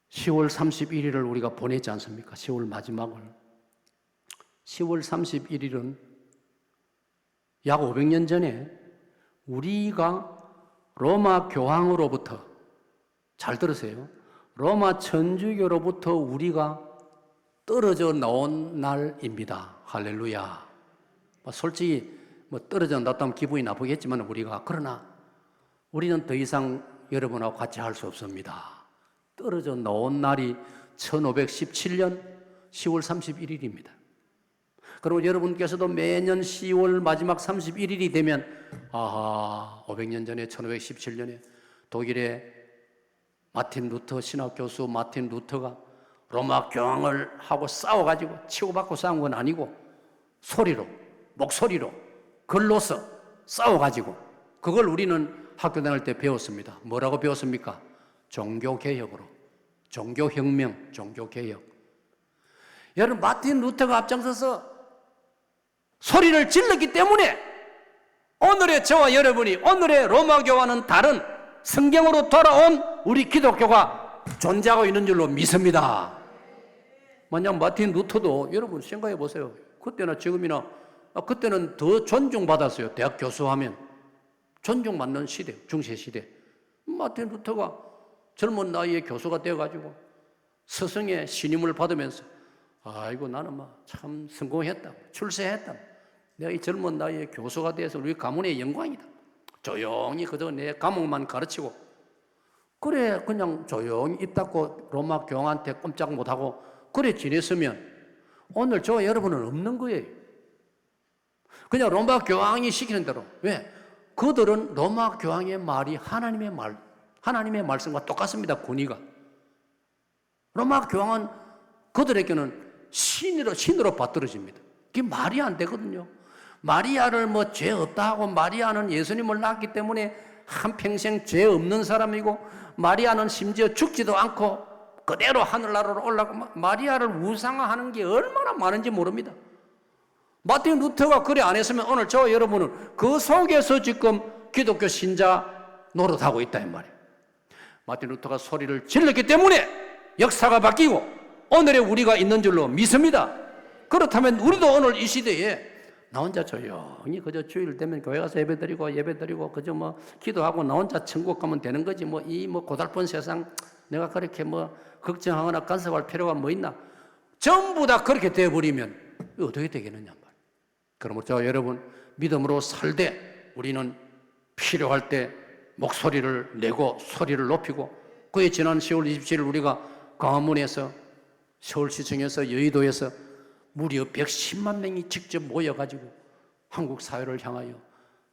10월 31일을 우리가 보냈지 않습니까? 10월 마지막을. 10월 31일은 약 500년 전에 우리가 로마 교황으로부터, 잘 들으세요, 로마 천주교로부터 우리가 떨어져 나온 날입니다. 할렐루야. 솔직히 떨어져 나왔다면 기분이 나쁘겠지만 그러나 우리는 더 이상 여러분하고 같이 할 수 없습니다. 떨어져 나온 날이 1517년 10월 31일입니다. 그리고 여러분께서도 매년 10월 마지막 31일이 되면 500년 전에 1517년에 독일의 마틴 루터 신학교수 마틴 루터가 로마 교황을 하고 싸워가지고 치고받고 싸운 건 아니고 목소리로 글로서 싸워가지고 그걸 우리는 학교 다닐 때 배웠습니다. 뭐라고 배웠습니까? 종교개혁으로. 종교혁명, 종교개혁. 여러분 마틴 루터가 앞장서서 소리를 질렀기 때문에 오늘의 저와 여러분이 오늘의 로마교와는 다른 성경으로 돌아온 우리 기독교가 존재하고 있는 줄로 믿습니다. 만약 마틴 루터도 여러분 생각해 보세요. 그때나 지금이나 그때는 더 존중받았어요. 대학 교수하면 존중받는 시대, 중세시대. 마틴 루터가 젊은 나이에 교수가 되어가지고 스승의 신임을 받으면서 아이고 나는 막 참 성공했다, 출세했다. 내가 이 젊은 나이에 교수가 돼서 우리 가문의 영광이다. 조용히 그저 내 과목만 가르치고 그래 그냥 조용히 입 닫고 로마 교황한테 꼼짝 못하고 그래 지냈으면 오늘 저 여러분은 없는 거예요. 그냥 로마 교황이 시키는 대로. 왜? 그들은 로마 교황의 말이 하나님의 말씀과 똑같습니다. 권위가. 로마 교황은 그들에게는 신으로 받들어집니다. 그게 말이 안 되거든요. 마리아를 뭐 죄 없다 하고 마리아는 예수님을 낳았기 때문에 한평생 죄 없는 사람이고 마리아는 심지어 죽지도 않고 그대로 하늘나라로 올라가고 마리아를 우상화하는 게 얼마나 많은지 모릅니다. 마틴 루터가 그래 안 했으면 오늘 저 여러분은 그 속에서 지금 기독교 신자 노릇하고 있다 이 말이에요. 마틴 루터가 소리를 질렀기 때문에 역사가 바뀌고 오늘의 우리가 있는 줄로 믿습니다. 그렇다면 우리도 오늘 이 시대에 나 혼자 조용히 그저 주일 되면 교회 가서 예배드리고 그저 뭐 기도하고 나 혼자 천국 가면 되는 거지 뭐 이 뭐 고달픈 세상 내가 그렇게 뭐 걱정하거나 간섭할 필요가 뭐 있나? 전부 다 그렇게 되어버리면 어떻게 되겠느냐 말이에요. 그러므로 저 여러분 믿음으로 살되 우리는 필요할 때 목소리를 내고 소리를 높이고 그에 지난 10월 27일 우리가 광화문에서 서울시청에서 여의도에서 무려 110만 명이 직접 모여가지고 한국 사회를 향하여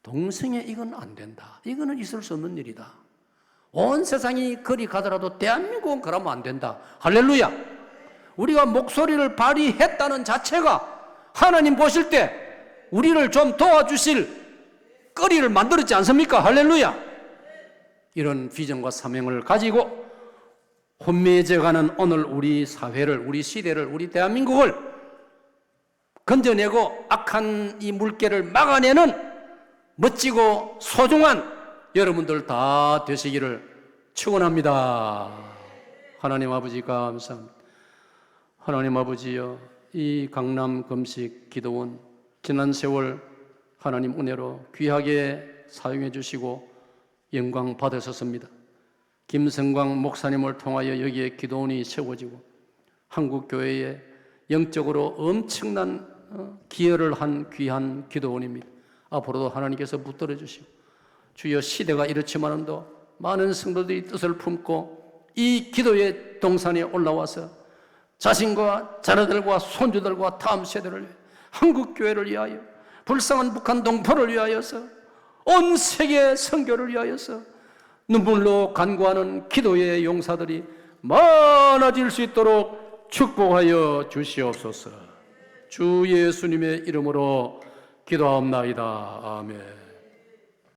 동성애 이건 안 된다. 이거는 있을 수 없는 일이다. 온 세상이 그리 가더라도 대한민국은 그러면 안 된다. 할렐루야. 우리가 목소리를 발휘했다는 자체가 하나님 보실 때 우리를 좀 도와주실 거리를 만들었지 않습니까? 할렐루야. 이런 비전과 사명을 가지고 혼미해져가는 오늘 우리 사회를, 우리 시대를, 우리 대한민국을 건져내고 악한 이 물결을 막아내는 멋지고 소중한 여러분들 다 되시기를 축원합니다. 하나님 아버지 감사합니다. 하나님 아버지여, 이 강남 금식 기도원 지난 세월 하나님 은혜로 귀하게 사용해 주시고 영광 받으셨습니다. 김성광 목사님을 통하여 여기에 기도원이 세워지고 한국교회에 영적으로 엄청난 기여를 한 귀한 기도원입니다. 앞으로도 하나님께서 붙들어 주시고 주여 시대가 이렇지만도 많은 성도들이 뜻을 품고 이 기도의 동산에 올라와서 자신과 자녀들과 손주들과 다음 세대를 위해 한국교회를 위하여 불쌍한 북한 동포를 위하여서 온 세계 선교를 위하여서 눈물로 간구하는 기도의 용사들이 많아질 수 있도록 축복하여 주시옵소서. 주 예수님의 이름으로 기도하옵나이다. 아멘.